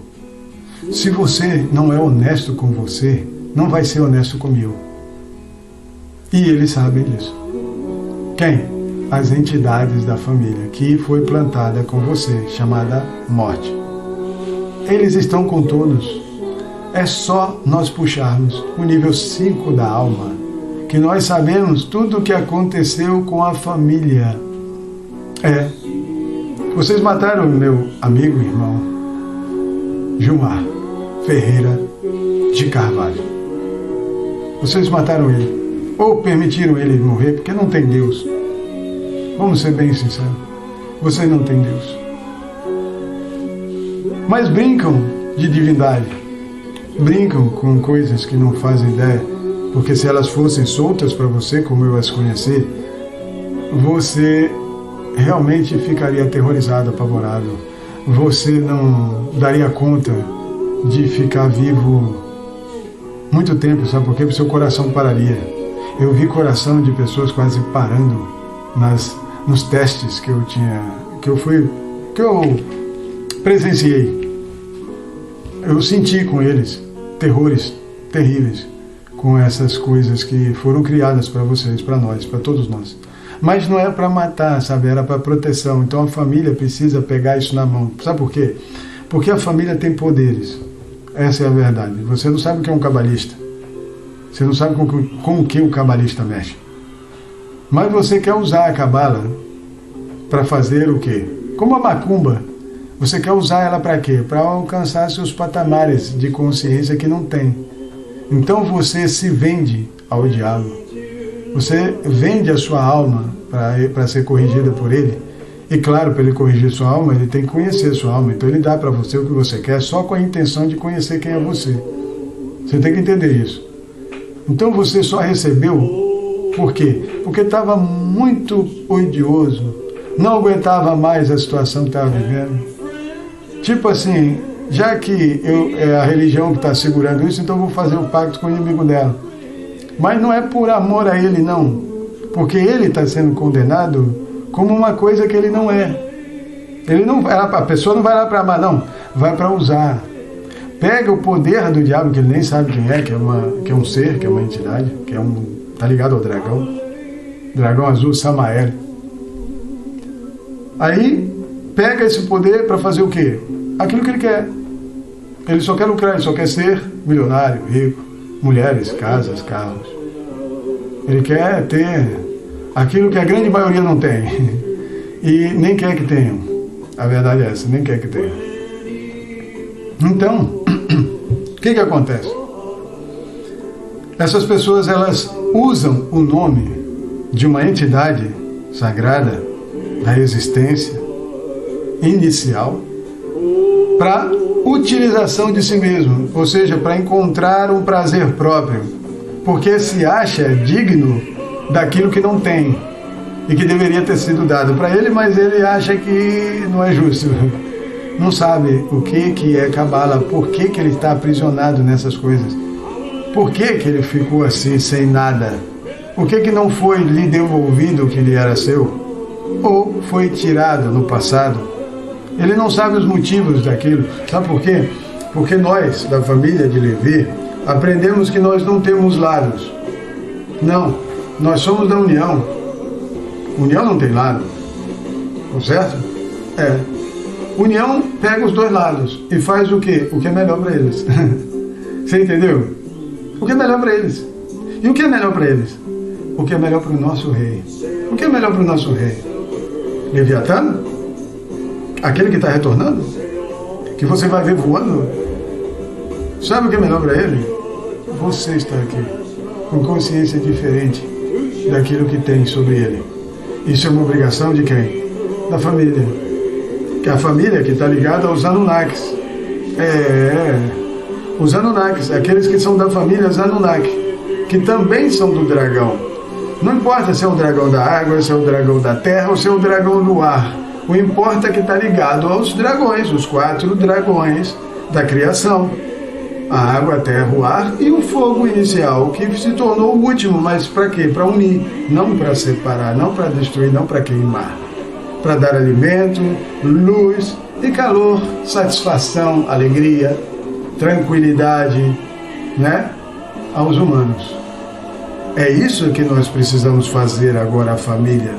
Se você não é honesto com você, não vai ser honesto comigo. E eles sabem disso. Quem? As entidades da família que foi plantada com você, chamada morte. Eles estão com todos. É só nós puxarmos o nível 5 da alma, que nós sabemos tudo o que aconteceu com a família. Vocês mataram o meu amigo e irmão Gilmar Ferreira de Carvalho. Vocês mataram ele, ou permitiram ele morrer, porque não tem Deus. Vamos ser bem sinceros, vocês não têm Deus. Mas brincam de divindade, brincam com coisas que não fazem ideia, porque se elas fossem soltas para você, como eu as conheci, você realmente ficaria aterrorizado, apavorado. Você não daria conta de ficar vivo muito tempo, sabe por quê? Porque o seu coração pararia. Eu vi coração de pessoas quase parando nos testes que eu presenciei. Eu senti com eles terrores terríveis com essas coisas que foram criadas para vocês, para nós, para todos nós. Mas não é para matar, sabe? Era para proteção. Então a família precisa pegar isso na mão. Sabe por quê? Porque a família tem poderes. Essa é a verdade. Você não sabe o que é um cabalista. Você não sabe com o que o cabalista mexe. Mas você quer usar a cabala para fazer o quê? Como a macumba. Você quer usar ela para quê? Para alcançar seus patamares de consciência que não tem. Então você se vende ao diabo. Você vende a sua alma para ser corrigida por ele. E claro, para ele corrigir sua alma, ele tem que conhecer sua alma. Então ele dá para você o que você quer só com a intenção de conhecer quem é você. Você tem que entender isso. Então você só recebeu, por quê? Porque estava muito odioso, não aguentava mais a situação que estava vivendo. Tipo assim, já que é a religião que está segurando isso, então eu vou fazer um pacto com o inimigo dela. Mas não é por amor a ele, não. Porque ele está sendo condenado como uma coisa que ele não é. A pessoa não vai lá para amar, não. Vai para usar. Pega o poder do diabo, que ele nem sabe quem é, que é um ser, que é uma entidade, tá ligado ao dragão. Dragão azul, Samael. Aí, pega esse poder para fazer o quê? Aquilo que ele quer. Ele só quer lucrar, ele só quer ser milionário, rico, mulheres, casas, carros. Ele quer ter aquilo que a grande maioria não tem. E nem quer que tenham. A verdade é essa, nem quer que tenha. Então, o que acontece? Essas pessoas, elas usam o nome de uma entidade sagrada da existência inicial para utilização de si mesmo, ou seja, para encontrar um prazer próprio, porque se acha digno daquilo que não tem e que deveria ter sido dado para ele, mas ele acha que não é justo. Não sabe o que é Cabala, por que ele está aprisionado nessas coisas, por que ele ficou assim, sem nada, por que não foi lhe devolvido o que lhe era seu, ou foi tirado no passado. Ele não sabe os motivos daquilo. Sabe por quê? Porque nós, da família de Levi, aprendemos que nós não temos lados. Não, nós somos da união. União não tem lado, certo? É. União pega os dois lados e faz o quê? O que é melhor para eles. Você entendeu? O que é melhor para eles. E o que é melhor para eles? O que é melhor para o nosso rei. O que é melhor para o nosso rei? Leviatã? Aquele que está retornando? Que você vai ver voando? Sabe o que é melhor para ele? Você está aqui, com consciência diferente daquilo que tem sobre ele. Isso é uma obrigação de quem? Da família. Que é a família que está ligada aos Anunnakis. Os Anunnakis, aqueles que são da família Anunnaki, que também são do dragão. Não importa se é o dragão da água, se é o dragão da terra ou se é o dragão do ar. O importa é que está ligado aos dragões, os 4 dragões da criação. A água, a terra, o ar e o fogo inicial, que se tornou o último, mas para quê? Para unir, não para separar, não para destruir, não para queimar. Para dar alimento, luz e calor, satisfação, alegria, tranquilidade, né, aos humanos. É isso que nós precisamos fazer agora, a família.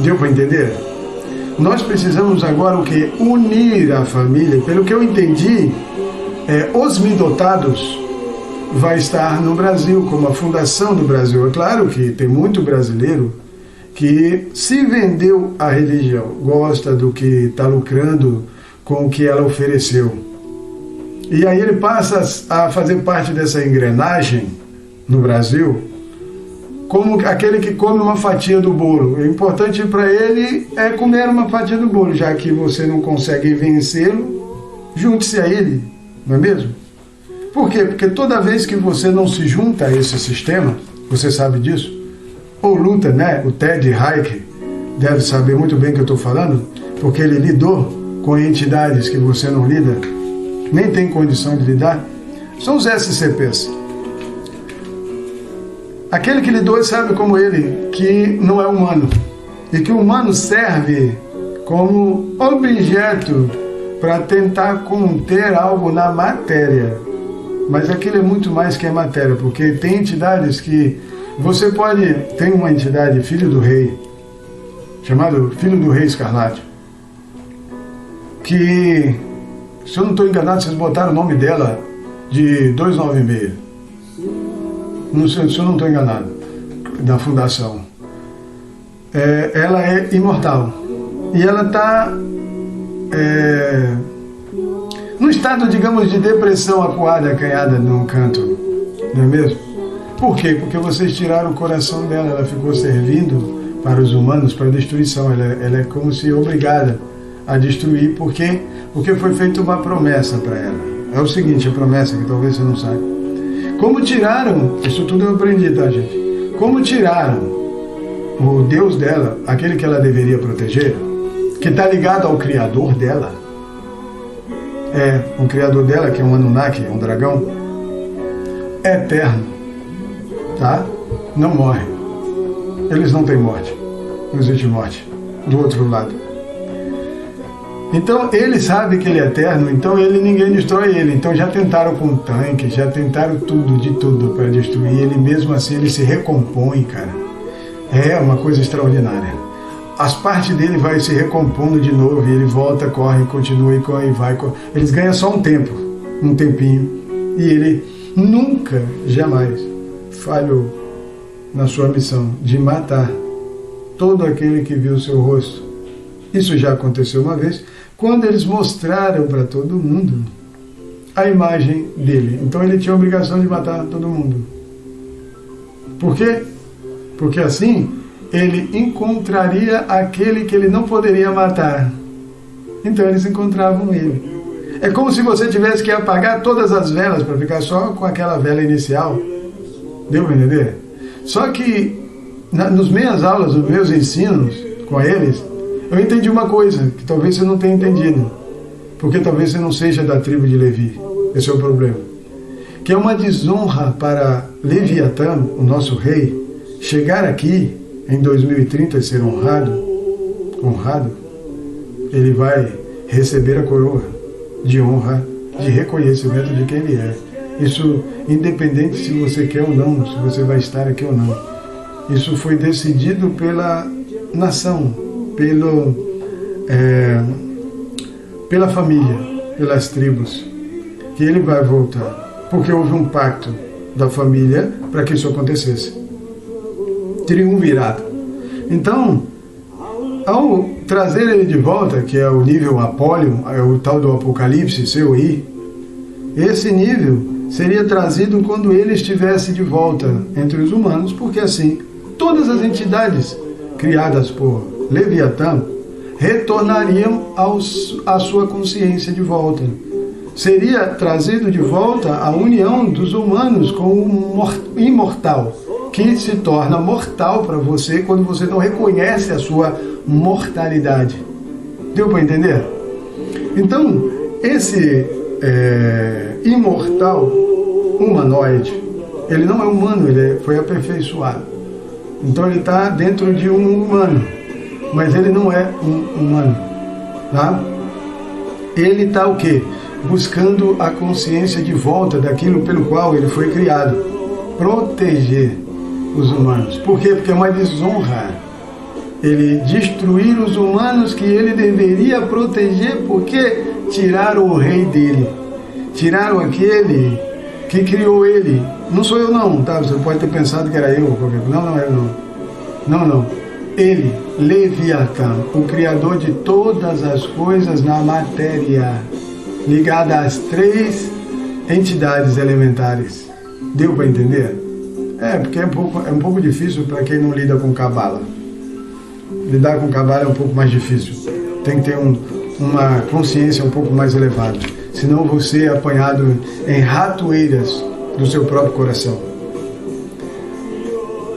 Deu para entender? Nós precisamos agora o quê? Unir a família. Pelo que eu entendi, os Midotados vai estar no Brasil, como a fundação do Brasil. É claro que tem muito brasileiro que se vendeu à religião, gosta do que está lucrando com o que ela ofereceu. E aí ele passa a fazer parte dessa engrenagem no Brasil, como aquele que come uma fatia do bolo. O importante para ele é comer uma fatia do bolo, já que você não consegue vencê-lo, junte-se a ele, não é mesmo? Por quê? Porque toda vez que você não se junta a esse sistema, você sabe disso, ou luta, né? O Ted Reich deve saber muito bem o que eu estou falando, porque ele lidou com entidades que você não lida, nem tem condição de lidar, são os SCPs. Aquele que lidou sabe como ele, que não é humano, e que o humano serve como objeto para tentar conter algo na matéria. Mas aquilo é muito mais que a matéria, porque tem entidades que você pode... Tem uma entidade, filho do rei, chamado Filho do Rei Escarlate, que, se eu não estou enganado, vocês botaram o nome dela de 296. Não sei, se eu não estou enganado, da fundação. Ela é imortal. E ela está num estado, digamos, de depressão, acuada, acanhada num canto. Não é mesmo? Por quê? Porque vocês tiraram o coração dela. Ela ficou servindo para os humanos, para a destruição. Ela é como se obrigada a destruir. Por quê? Porque foi feita uma promessa para ela. É o seguinte, a promessa, que talvez você não saiba. Como tiraram, isso tudo eu aprendi, tá, gente? Como tiraram o Deus dela, aquele que ela deveria proteger, que está ligado ao Criador dela, o Criador dela, que é um Anunnaki, um dragão, é eterno, tá? Não morre. Eles não têm morte. Não existe morte do outro lado. Então ele sabe que ele é eterno, então ninguém destrói ele. Então já tentaram com tanque, já tentaram de tudo para destruir ele, mesmo assim ele se recompõe, cara. É uma coisa extraordinária. As partes dele vai se recompondo de novo e ele volta, corre, continua e corre, vai. Eles ganham só um tempinho. E ele nunca, jamais falhou na sua missão de matar todo aquele que viu o seu rosto. Isso já aconteceu uma vez, quando eles mostraram para todo mundo a imagem dele. Então ele tinha a obrigação de matar todo mundo. Por quê? Porque assim ele encontraria aquele que ele não poderia matar. Então eles encontravam ele. É como se você tivesse que apagar todas as velas para ficar só com aquela vela inicial. Deu para entender? Só que nos minhas aulas, nos meus ensinos com eles, eu entendi uma coisa que talvez você não tenha entendido. Porque talvez você não seja da tribo de Levi. Esse é o problema. Que é uma desonra para Leviatã, o nosso rei, chegar aqui em 2030 e ser honrado. Ele vai receber a coroa de honra, de reconhecimento de quem ele é. Isso independente se você quer ou não, se você vai estar aqui ou não. Isso foi decidido pela nação, pela família, pelas tribos, que ele vai voltar. Porque houve um pacto da família para que isso acontecesse. Triunvirato. Então, ao trazer ele de volta, que é o nível Apólion, é o tal do Apocalipse, seu I, esse nível seria trazido quando ele estivesse de volta entre os humanos, porque assim, todas as entidades criadas por Leviatã retornariam à sua consciência de volta. Seria trazido de volta a união dos humanos com o imortal, que se torna mortal para você quando você não reconhece a sua mortalidade. Deu para entender? Então, esse imortal humanoide, ele não é humano, ele foi aperfeiçoado. Então ele está dentro de um humano, mas ele não é um humano, tá? Ele está o quê? Buscando a consciência de volta daquilo pelo qual ele foi criado. Proteger os humanos. Por quê? Porque é uma desonra ele destruir os humanos que ele deveria proteger, porque tiraram o rei dele. Tiraram aquele que criou ele. Não sou eu não, tá? Você pode ter pensado que era eu. Não é eu não. Não. Ele, Leviatã, o criador de todas as coisas na matéria, ligada às 3 entidades elementares. Deu para entender? Porque é um pouco difícil para quem não lida com Cabala. Lidar com Cabala é um pouco mais difícil. Tem que ter uma consciência um pouco mais elevada. Senão você é apanhado em ratoeiras do seu próprio coração.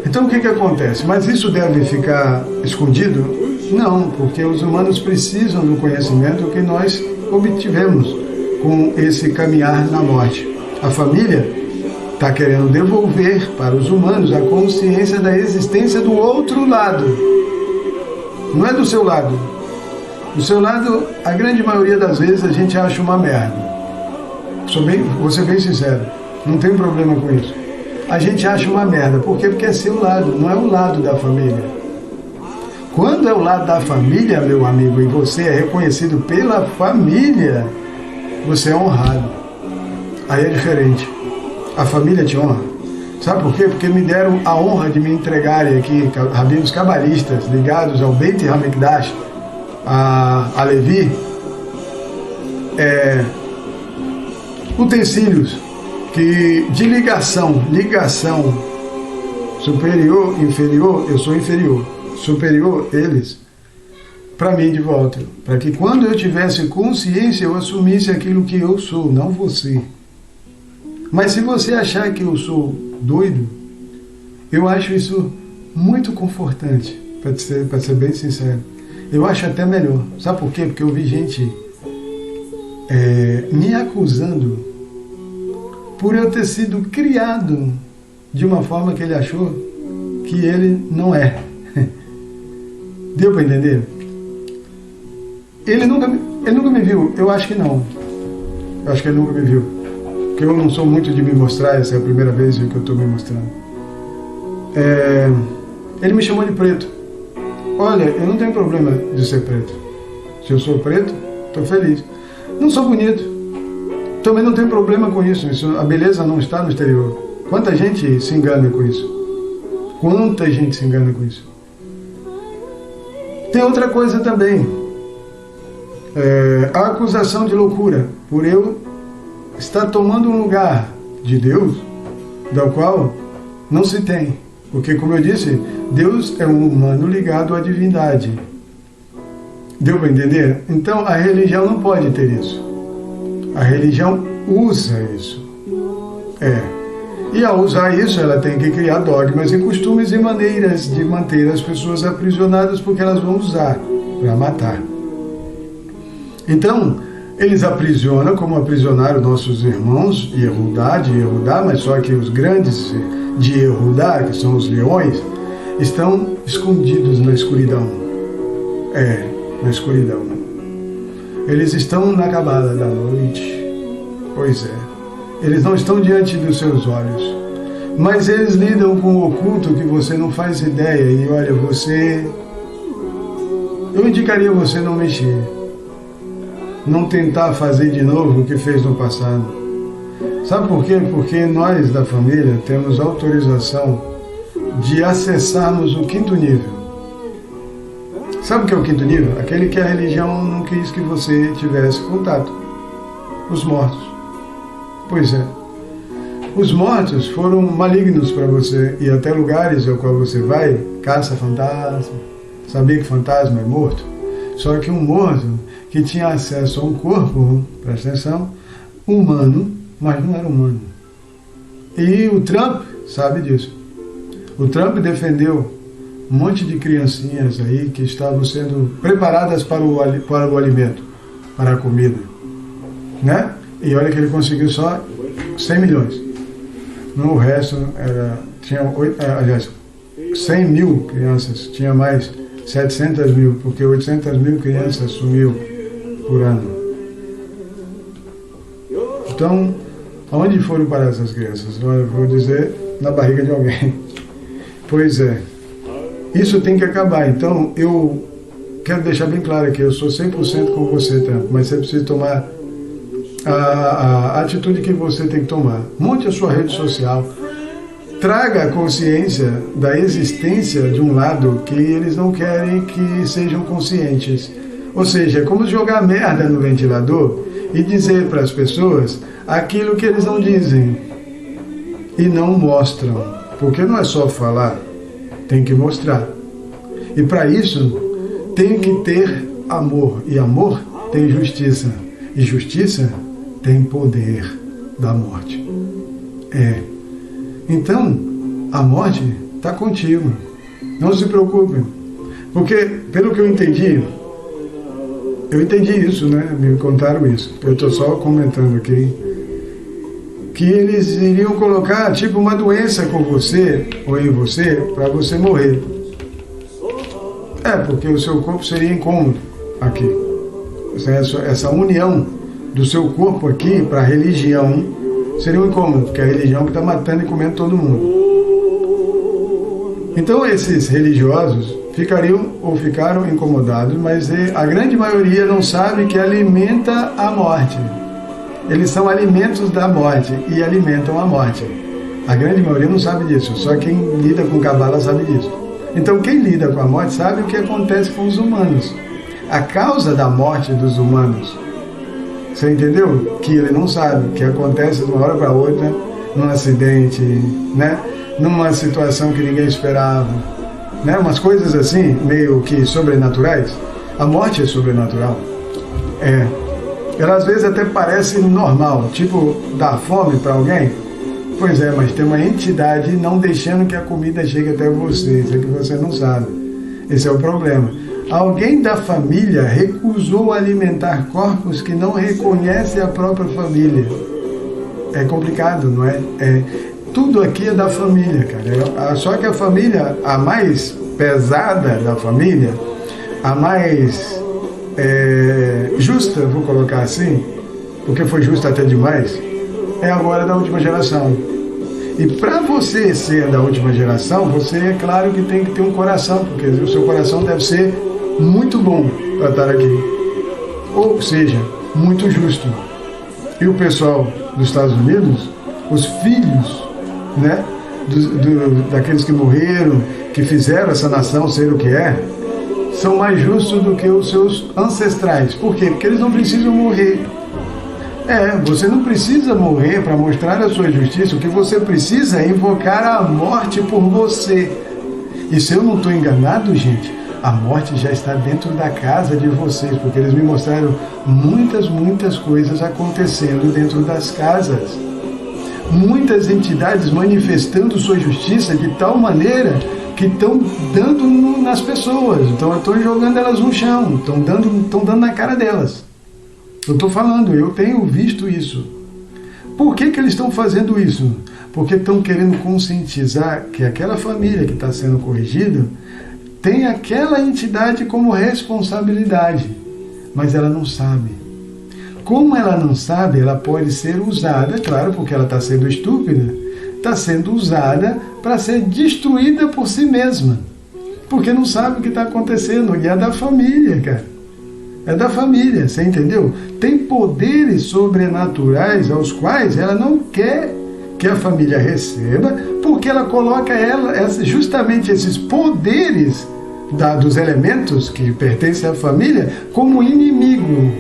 Então o que acontece? Mas isso deve ficar escondido? Não, porque os humanos precisam do conhecimento que nós obtivemos com esse caminhar na morte. A família está querendo devolver para os humanos a consciência da existência do outro lado. Não é do seu lado. Do seu lado, a grande maioria das vezes a gente acha uma merda. Vou ser bem sincero, não tem problema com isso. A gente acha uma merda. Por quê? Porque é seu lado, não é o lado da família. Quando é o lado da família, meu amigo, e você é reconhecido pela família, você é honrado. Aí é diferente. A família te honra. Sabe por quê? Porque me deram a honra de me entregarem aqui rabinos cabalistas ligados ao Beit HaMikdash, a Levi, utensílios de ligação, superior, inferior, eu sou inferior, superior, eles, para mim de volta, para que quando eu tivesse consciência eu assumisse aquilo que eu sou, não você. Mas se você achar que eu sou doido, eu acho isso muito confortante, para ser bem sincero. Eu acho até melhor. Sabe por quê? Porque eu vi gente me acusando por eu ter sido criado de uma forma que ele achou que ele não é. Deu para entender? Ele nunca me viu. Eu acho que não. Eu acho que ele nunca me viu. Porque eu não sou muito de me mostrar. Essa é a primeira vez que eu estou me mostrando. Ele me chamou de preto. Olha, eu não tenho problema de ser preto. Se eu sou preto, estou feliz. Não sou bonito. Também não tenho problema com isso. A beleza não está no exterior. Quanta gente se engana com isso? Quanta gente se engana com isso? Tem outra coisa também. A acusação de loucura, por eu estar tomando um lugar de Deus, do qual não se tem. Porque, como eu disse, Deus é um humano ligado à divindade. Deu para entender? Então, a religião não pode ter isso. A religião usa isso. E ao usar isso, ela tem que criar dogmas e costumes e maneiras de manter as pessoas aprisionadas, porque elas vão usar para matar. Então, eles aprisionam, como aprisionaram nossos irmãos de Yehudá, mas só que os grandes de Yehudá, que são os leões, estão escondidos na escuridão. Na escuridão. Eles estão na cabala da noite. Pois é. Eles não estão diante dos seus olhos. Mas eles lidam com o oculto que você não faz ideia. E olha, eu indicaria você não mexer. Não tentar fazer de novo o que fez no passado. Sabe por quê? Porque nós da família temos autorização de acessarmos o 5º nível. Sabe o que é o 5º nível? Aquele que a religião não quis que você tivesse contato. Os mortos. Pois é. Os mortos foram malignos para você, e até lugares ao qual você vai, caça fantasma. Sabia que fantasma é morto? Só que um morto que tinha acesso a um corpo, presta atenção, humano, mas não era humano. E o Trump sabe disso. O Trump defendeu um monte de criancinhas aí que estavam sendo preparadas para o alimento, para a comida, né? E olha que ele conseguiu só 100 milhões. No resto, tinha 100 mil crianças, tinha mais 700 mil, porque 800 mil crianças sumiu por ano. Então, aonde foram parar essas crianças? Eu vou dizer, na barriga de alguém. Pois é. Isso tem que acabar. Então, eu quero deixar bem claro que eu sou 100% com você, Trump, mas você precisa tomar a atitude que você tem que tomar. Monte a sua rede social. Traga a consciência da existência de um lado que eles não querem que sejam conscientes. Ou seja, é como jogar merda no ventilador e dizer para as pessoas aquilo que eles não dizem e não mostram. Porque não é só falar, tem que mostrar. E para isso, tem que ter amor. E amor tem justiça. E justiça tem poder da morte. Então, a morte está contigo. Não se preocupe. Porque, pelo que eu entendi isso, né? Me contaram isso. Eu estou só comentando aqui. Que eles iriam colocar, tipo, uma doença com você, ou em você, para você morrer. Porque o seu corpo seria incômodo aqui. Essa união do seu corpo aqui para a religião seria um incômodo, porque é a religião que está matando e comendo todo mundo. Então esses religiosos ficaram incomodados, mas a grande maioria não sabe que alimenta a morte. Eles são alimentos da morte e alimentam a morte. A grande maioria não sabe disso, só quem lida com cabala sabe disso. Então quem lida com a morte sabe o que acontece com os humanos. A causa da morte dos humanos. Você entendeu? Que ele não sabe, que acontece de uma hora para outra, num acidente, né? Numa situação que ninguém esperava, né? Umas coisas assim, meio que sobrenaturais. A morte é sobrenatural. Ela às vezes até parece normal, tipo dar fome para alguém. Pois é, mas tem uma entidade não deixando que a comida chegue até você, isso é que você não sabe. Esse é o problema. Alguém da família recusou alimentar corpos que não reconhecem a própria família. É complicado, não é? Tudo aqui é da família, cara. Só que a família, a mais pesada da família, a mais justa, vou colocar assim, porque foi justa até demais, é agora da última geração. E para você ser da última geração, você é claro que tem que ter um coração, porque o seu coração deve ser muito bom para estar aqui. Ou seja, muito justo. E o pessoal dos Estados Unidos, os filhos, né, daqueles que morreram, que fizeram essa nação ser o que é, são mais justos do que os seus ancestrais. Por quê? Porque eles não precisam morrer. Você não precisa morrer para mostrar a sua justiça. O que você precisa é invocar a morte por você. E se eu não estou enganado, gente, a morte já está dentro da casa de vocês, porque eles me mostraram muitas coisas acontecendo dentro das casas. Muitas entidades manifestando sua justiça de tal maneira que estão dando nas pessoas, estão jogando elas no chão, estão dando na cara delas. Eu estou falando, eu tenho visto isso. Por que eles estão fazendo isso? Porque estão querendo conscientizar que aquela família que está sendo corrigida tem aquela entidade como responsabilidade, mas ela não sabe. Como ela não sabe, ela pode ser usada, claro, porque ela está sendo estúpida, está sendo usada para ser destruída por si mesma, porque não sabe o que está acontecendo, e é da família, cara. É da família, você entendeu? Tem poderes sobrenaturais aos quais ela não quer que a família receba, porque ela coloca justamente esses poderes dos elementos que pertencem à família como inimigo.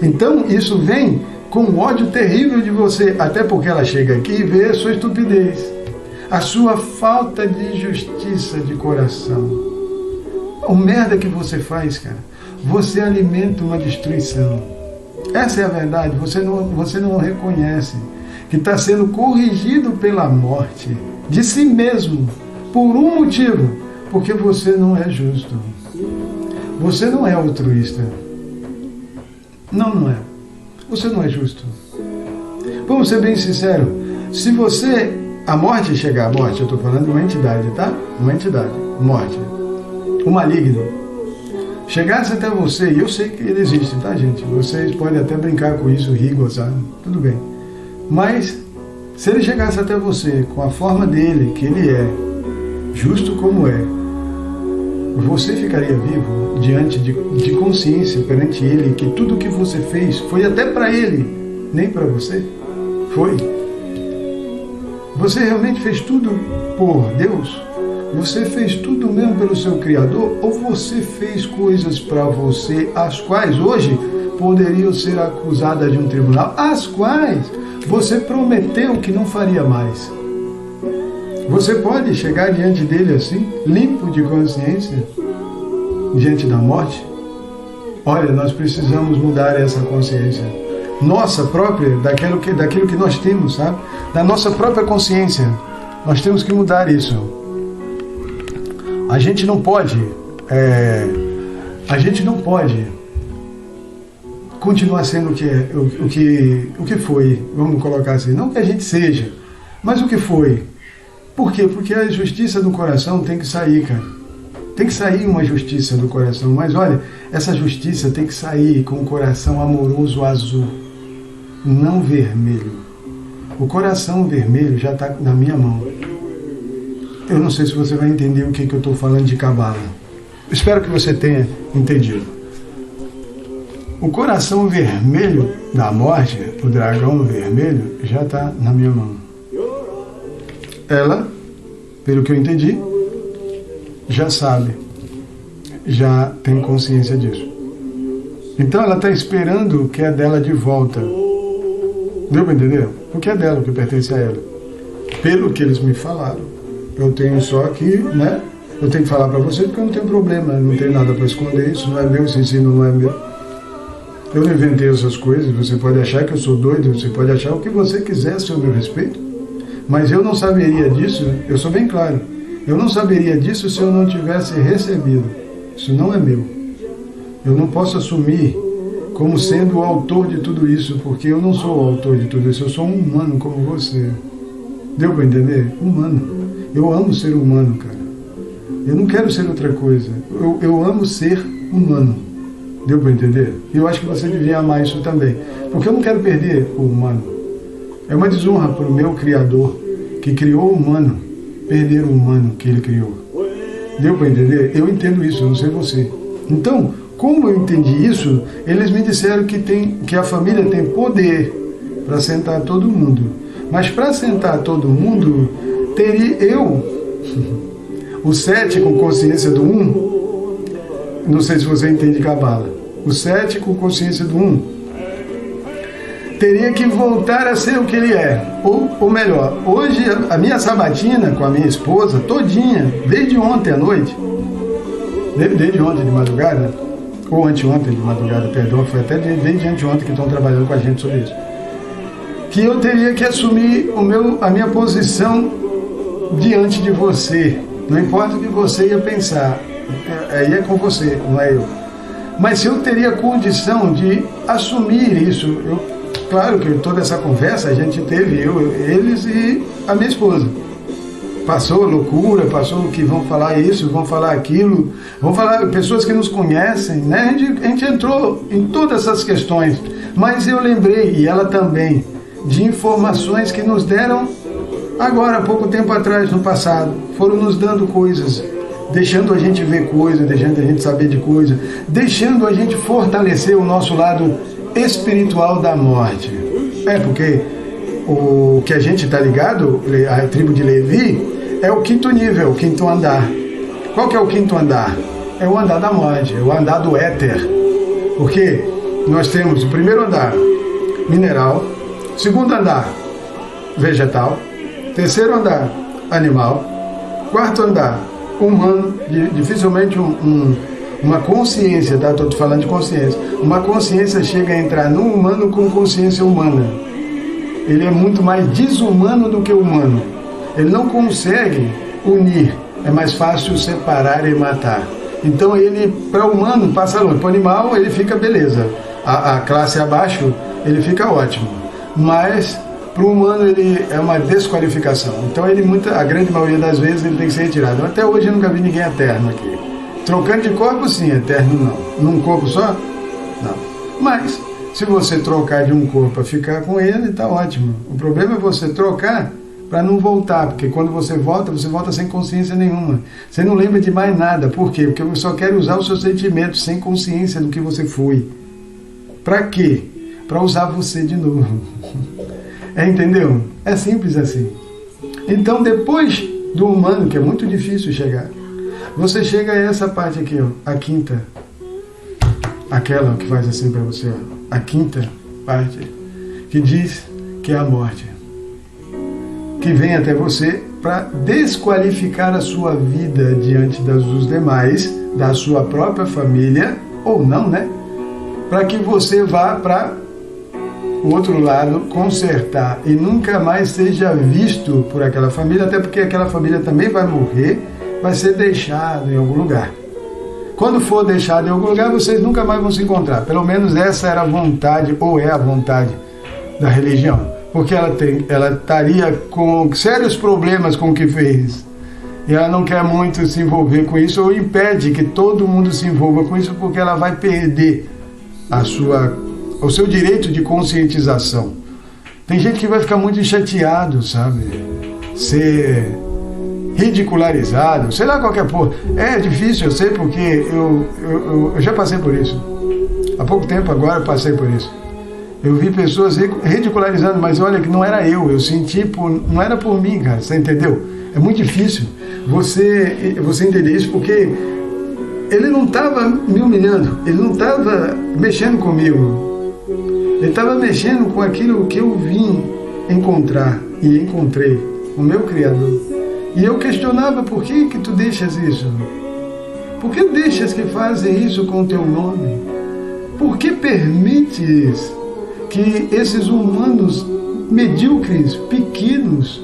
Então isso vem com um ódio terrível de você, até porque ela chega aqui e vê a sua estupidez, a sua falta de justiça de coração. O merda que você faz, cara. Você alimenta uma destruição. Essa é a verdade. Você não reconhece que está sendo corrigido pela morte de si mesmo, por um motivo, porque você não é justo. Você não é altruísta. Não é. Você não é justo. Vamos ser bem sinceros. Se você... A morte chegar, a morte, eu estou falando de uma entidade, tá? Uma entidade. Morte. O maligno. Chegasse até você, e eu sei que ele existe, tá, gente? Vocês podem até brincar com isso, rir, gozar, tudo bem. Mas, se ele chegasse até você com a forma dele, que ele é, justo como é, você ficaria vivo diante de consciência perante ele, que tudo que você fez foi até para ele, nem para você? Foi. Você realmente fez tudo por Deus? Você fez tudo mesmo pelo seu Criador? Ou você fez coisas para você, as quais hoje poderiam ser acusadas de um tribunal, as quais você prometeu que não faria mais? Você pode chegar diante dele assim, limpo de consciência, diante da morte? Olha, nós precisamos mudar essa consciência. Nossa própria, daquilo que nós temos, sabe? Da nossa própria consciência. Nós temos que mudar isso. A gente não pode continuar sendo o que foi, vamos colocar assim, não que a gente seja, mas o que foi. Por quê? Porque a justiça do coração tem que sair, cara. Tem que sair uma justiça do coração, mas olha, essa justiça tem que sair com o coração amoroso azul, não vermelho. O coração vermelho já está na minha mão. Eu não sei se você vai entender o que eu estou falando de Cabala. Espero que você tenha entendido. O coração vermelho da morte, o dragão vermelho, já está na minha mão. Ela, pelo que eu entendi, já sabe, já tem consciência disso. Então ela está esperando o que é dela de volta. Deu para entender? O que é dela, o que pertence a ela. Pelo que eles me falaram. Eu tenho só que, né? Eu tenho que falar para você porque eu não tenho problema, não tenho nada para esconder, isso não é meu, esse ensino não é meu. Eu não inventei essas coisas, você pode achar que eu sou doido, você pode achar o que você quiser a seu meu respeito, mas eu não saberia disso, eu sou bem claro, eu não saberia disso se eu não tivesse recebido. Isso não é meu. Eu não posso assumir como sendo o autor de tudo isso, porque eu não sou o autor de tudo isso, eu sou um humano como você. Deu para entender? Humano. Eu amo ser humano, cara. Eu não quero ser outra coisa. Eu amo ser humano. Deu para entender? E eu acho que você devia amar isso também. Porque eu não quero perder o humano. É uma desonra para o meu Criador, que criou o humano, perder o humano que ele criou. Deu para entender? Eu entendo isso, eu não sei você. Então, como eu entendi isso, eles me disseram que a família tem poder para sentar todo mundo. Mas para sentar todo mundo, teria eu, o 7 com consciência do 1, não sei se você entende Cabala, o 7 com consciência do 1, teria que voltar a ser o que ele é. Ou melhor, hoje a minha sabatina com a minha esposa, todinha, desde ontem à noite, desde ontem de madrugada, ou anteontem de madrugada, perdão, foi até desde anteontem que estão trabalhando com a gente sobre isso, que eu teria que assumir a minha posição diante de você. Não importa o que você ia pensar, aí é com você, não é eu. Mas se eu teria condição de assumir isso, claro que toda essa conversa a gente teve, eles e a minha esposa. Passou loucura, passou que vão falar isso, vão falar aquilo, vão falar pessoas que nos conhecem, né? A gente entrou em todas essas questões, mas eu lembrei, e ela também, de informações que nos deram agora, há pouco tempo atrás, no passado, foram nos dando coisas, deixando a gente ver coisas, deixando a gente saber de coisas, deixando a gente fortalecer o nosso lado espiritual da morte. Porque o que a gente está ligado, a tribo de Levi, é o 5º nível, o 5º andar. Qual que é o 5º andar? É o andar da morte, é o andar do éter. Porque nós temos o primeiro andar, mineral, segundo andar, vegetal, terceiro andar, animal, quarto andar, humano, dificilmente uma consciência, tá? Estou falando de consciência. Uma consciência chega a entrar no humano com consciência humana. Ele é muito mais desumano do que humano. Ele não consegue unir. É mais fácil separar e matar. Então ele, para o humano, passa longe. Para o animal, ele fica beleza. A classe abaixo, ele fica ótimo. Mas para o humano, ele é uma desqualificação. Então a grande maioria das vezes, ele tem que ser retirado. Até hoje eu nunca vi ninguém eterno aqui. Trocando de corpo, sim, eterno não. Num corpo só? Não. Mas, se você trocar de um corpo para ficar com ele, está ótimo. O problema é você trocar para não voltar, porque quando você volta sem consciência nenhuma. Você não lembra de mais nada. Por quê? Porque você só quer usar os seus sentimentos sem consciência do que você foi. Para quê? Para usar você de novo. Entendeu? É simples assim. Então, depois do humano, que é muito difícil chegar, você chega a essa parte aqui, ó, a 5ª. Aquela que faz assim para você, ó, a 5ª parte, que diz que é a morte. Que vem até você para desqualificar a sua vida diante dos demais, da sua própria família, ou não, né? Para que você vá para o outro lado consertar e nunca mais seja visto por aquela família, até porque aquela família também vai morrer, vai ser deixado em algum lugar. Quando for deixado em algum lugar, vocês nunca mais vão se encontrar. Pelo menos essa era a vontade, ou é a vontade da religião. Porque ela estaria com sérios problemas com o que fez. E ela não quer muito se envolver com isso, ou impede que todo mundo se envolva com isso, porque ela vai perder o seu direito de conscientização. Tem gente que vai ficar muito chateado, sabe? Ser ridicularizado, sei lá, qualquer porra. É difícil, eu sei, porque eu já passei por isso. Há pouco tempo agora eu passei por isso. Eu vi pessoas ridicularizando, mas olha que não era eu senti, não era por mim, cara, você entendeu? É muito difícil você entender isso, porque ele não estava me humilhando, ele não estava mexendo comigo, ele estava mexendo com aquilo que eu vim encontrar e encontrei, o meu Criador. E eu questionava, por que tu deixas isso? Por que deixas que fazem isso com o teu nome? Por que permites que esses humanos medíocres, pequenos,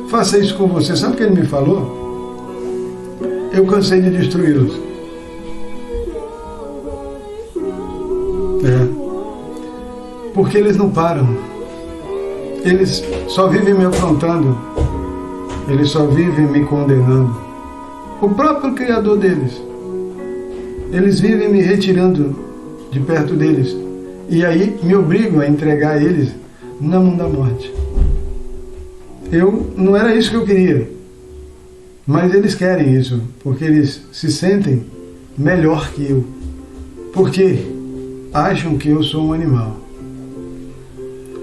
façam isso com você? Sabe o que ele me falou? Eu cansei de destruí-los. Porque eles não param. Eles só vivem me afrontando. Eles só vivem me condenando. O próprio Criador deles. Eles vivem me retirando de perto deles. E aí me obrigam a entregar eles na mão da morte. Não era isso que eu queria. Mas eles querem isso, porque eles se sentem melhor que eu. Porque acham que eu sou um animal.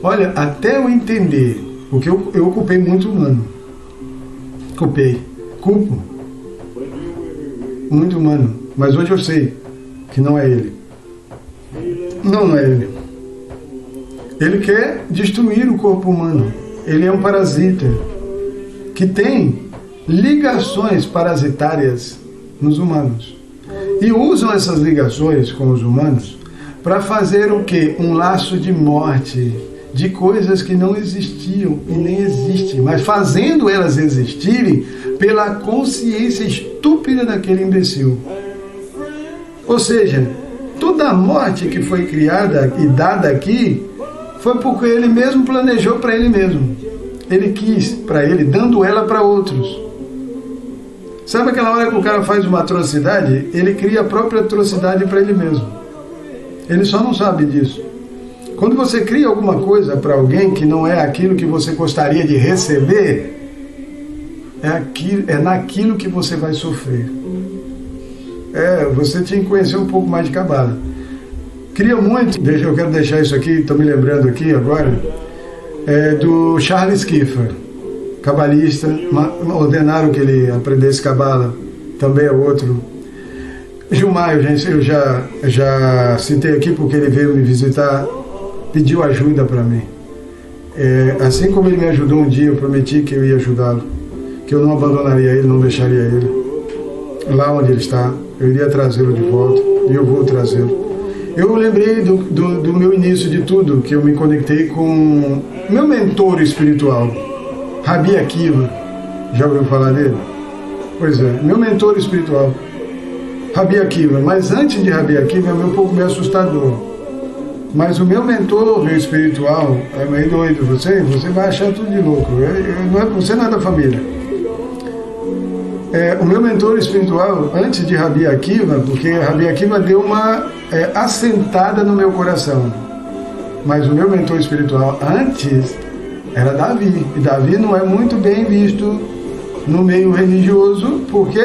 Olha, até eu entender, porque eu ocupei muito humano. Culpo muito humano. Mas hoje eu sei que não é ele. Não é ele. Ele quer destruir o corpo humano. Ele é um parasita que tem ligações parasitárias nos humanos. E usam essas ligações com os humanos para fazer o quê? Um laço de morte, de coisas que não existiam e nem existem, mas fazendo elas existirem pela consciência estúpida daquele imbecil. Ou seja, toda a morte que foi criada e dada aqui foi porque ele mesmo planejou para ele mesmo. Ele quis para ele, dando ela para outros. Sabe aquela hora que o cara faz uma atrocidade? Ele cria a própria atrocidade para ele mesmo. Ele só não sabe disso. Quando você cria alguma coisa para alguém que não é aquilo que você gostaria de receber, é naquilo que você vai sofrer. Você tinha que conhecer um pouco mais de Cabala. Queria muito, eu quero deixar isso aqui, estou me lembrando aqui agora, do Charles Kiefer, cabalista, ordenaram que ele aprendesse Cabala, também é outro. Gilmar, eu já citei aqui porque ele veio me visitar, pediu ajuda para mim. Assim como ele me ajudou um dia, eu prometi que eu ia ajudá-lo, que eu não abandonaria ele, não deixaria ele. Lá onde ele está, eu iria trazê-lo de volta, e eu vou trazê-lo. Eu lembrei do meu início de tudo, que eu me conectei com meu mentor espiritual, Rabi Akiva. Já ouviu falar dele? Pois é, meu mentor espiritual, Rabi Akiva. Mas antes de Rabi Akiva, é um pouco meio assustador. Mas o meu mentor, meu espiritual, é meio doido. Você vai achar tudo de louco. Você não é da família. O meu mentor espiritual, antes de Rabi Akiva, porque Rabi Akiva deu uma assentada no meu coração. Mas o meu mentor espiritual antes era Davi. E Davi não é muito bem visto no meio religioso, porque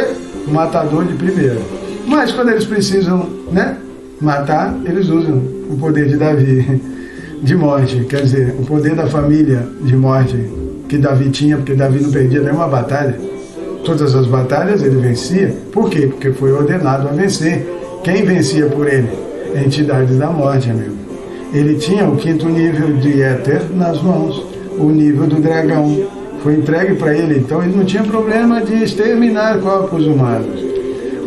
matador de primeira. Mas quando eles precisam, matar, eles usam o poder de Davi, de morte. Quer dizer, o poder da família de morte que Davi tinha, porque Davi não perdia nenhuma batalha. Todas as batalhas ele vencia. Por quê? Porque foi ordenado a vencer. Quem vencia por ele? Entidades da morte, amigo. Ele tinha o 5º nível de éter nas mãos. O nível do dragão foi entregue para ele. Então ele não tinha problema de exterminar corpos humanos.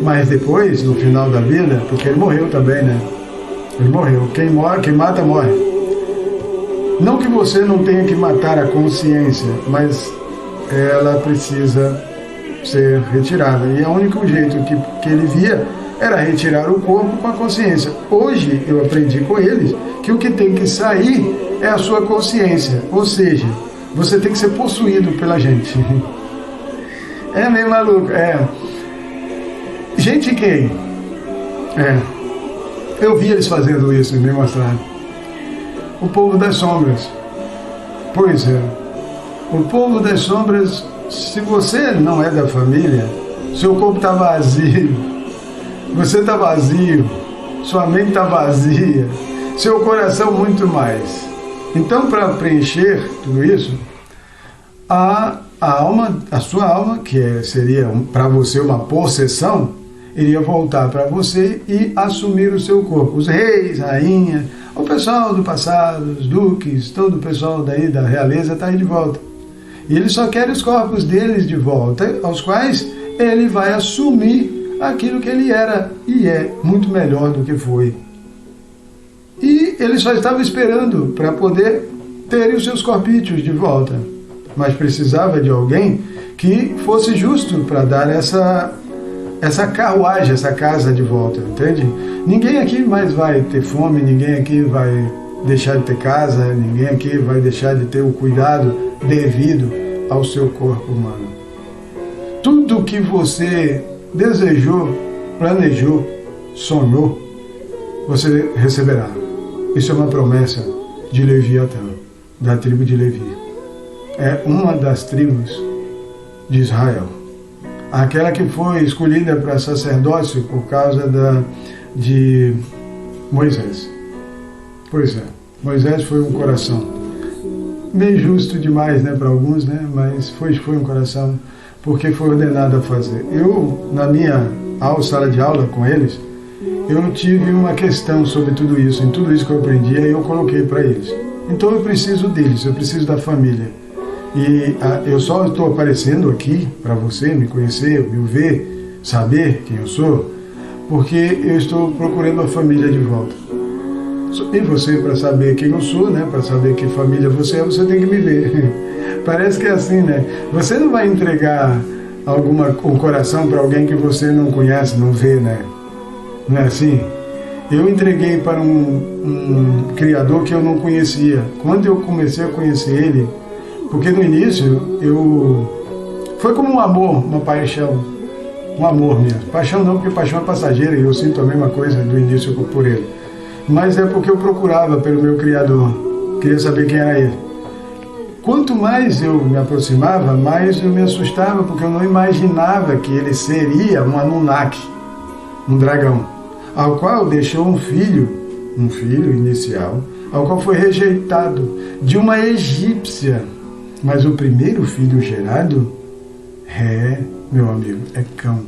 Mas depois, no final da vida, porque ele morreu também, né? Ele morreu. Quem mata, morre. Não que você não tenha que matar a consciência, mas ela precisa ser retirada. E o único jeito que ele via era retirar o corpo com a consciência. Hoje eu aprendi com eles que o que tem que sair é a sua consciência. Ou seja, você tem que ser possuído pela gente. É meio maluco. Gente quem? Eu vi eles fazendo isso e me mostraram. O povo das sombras. Pois é. O povo das sombras. Se você não é da família, seu corpo está vazio, você está vazio, sua mente está vazia, seu coração muito mais. Então, para preencher tudo isso, a sua alma, que seria para você uma possessão, iria voltar para você e assumir o seu corpo. Os reis, rainha, o pessoal do passado, os duques, todo o pessoal daí da realeza está aí de volta. E ele só quer os corpos deles de volta, aos quais ele vai assumir aquilo que ele era e é muito melhor do que foi. E ele só estava esperando para poder ter os seus corpítios de volta. Mas precisava de alguém que fosse justo para dar essa carruagem, essa casa de volta, entende? Ninguém aqui mais vai ter fome, ninguém aqui vai deixar de ter casa, ninguém aqui vai deixar de ter o cuidado devido ao seu corpo humano. Tudo que você desejou, planejou, sonhou, você receberá. Isso é uma promessa de Leviatã, da tribo de Levi. É uma das tribos de Israel. Aquela que foi escolhida para sacerdócio por causa de Moisés. Pois é, Moisés foi um coração meio justo demais, para alguns, mas foi um coração, porque foi ordenado a fazer. Eu, na minha sala de aula com eles, eu tive uma questão sobre tudo isso, em tudo isso que eu aprendi, aí eu coloquei para eles. Então eu preciso deles, eu preciso da família. E eu só estou aparecendo aqui para você me conhecer, me ver, saber quem eu sou, porque eu estou procurando a família de volta. E você, para saber quem eu sou, né, para saber que família você é, você tem que me ver. Parece que é assim, né? Você não vai entregar um coração para alguém que você não conhece, não vê, né? Não é assim? Eu entreguei para um criador que eu não conhecia. Quando eu comecei a conhecer ele, porque no início foi como um amor, uma paixão, um amor mesmo. Paixão não, porque paixão é passageira e eu sinto a mesma coisa do início por ele. Mas é porque eu procurava pelo meu criador, queria saber quem era ele. Quanto mais eu me aproximava, mais eu me assustava, porque eu não imaginava que ele seria um Anunnaki, um dragão, ao qual deixou um filho inicial, ao qual foi rejeitado de uma egípcia. Mas o primeiro filho gerado meu amigo, é Cão,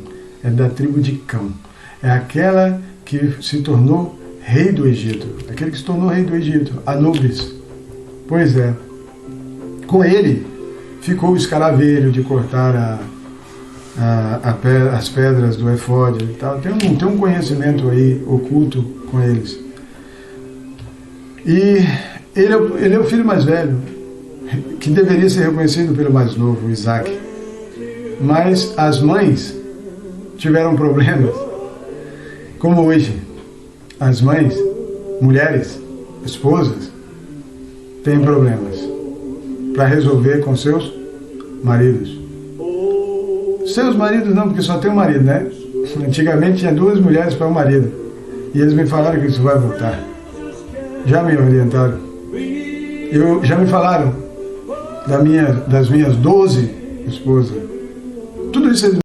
é da tribo de Cão. É aquela que se tornou rei do Egito, aquele que se tornou rei do Egito, Anubis. Pois é, com ele ficou o escaravelho de cortar as pedras do efode e tal. Tem um conhecimento aí oculto com eles. E ele é o filho mais velho, que deveria ser reconhecido pelo mais novo, Isaac. Mas as mães tiveram problemas, como hoje. As mães, mulheres, esposas, têm problemas para resolver com seus maridos. Seus maridos não, porque só tem um marido, né? Antigamente tinha 2 mulheres para um marido. E eles me falaram que isso vai voltar. Já me orientaram. Já me falaram das minhas 12 esposas. Tudo isso eles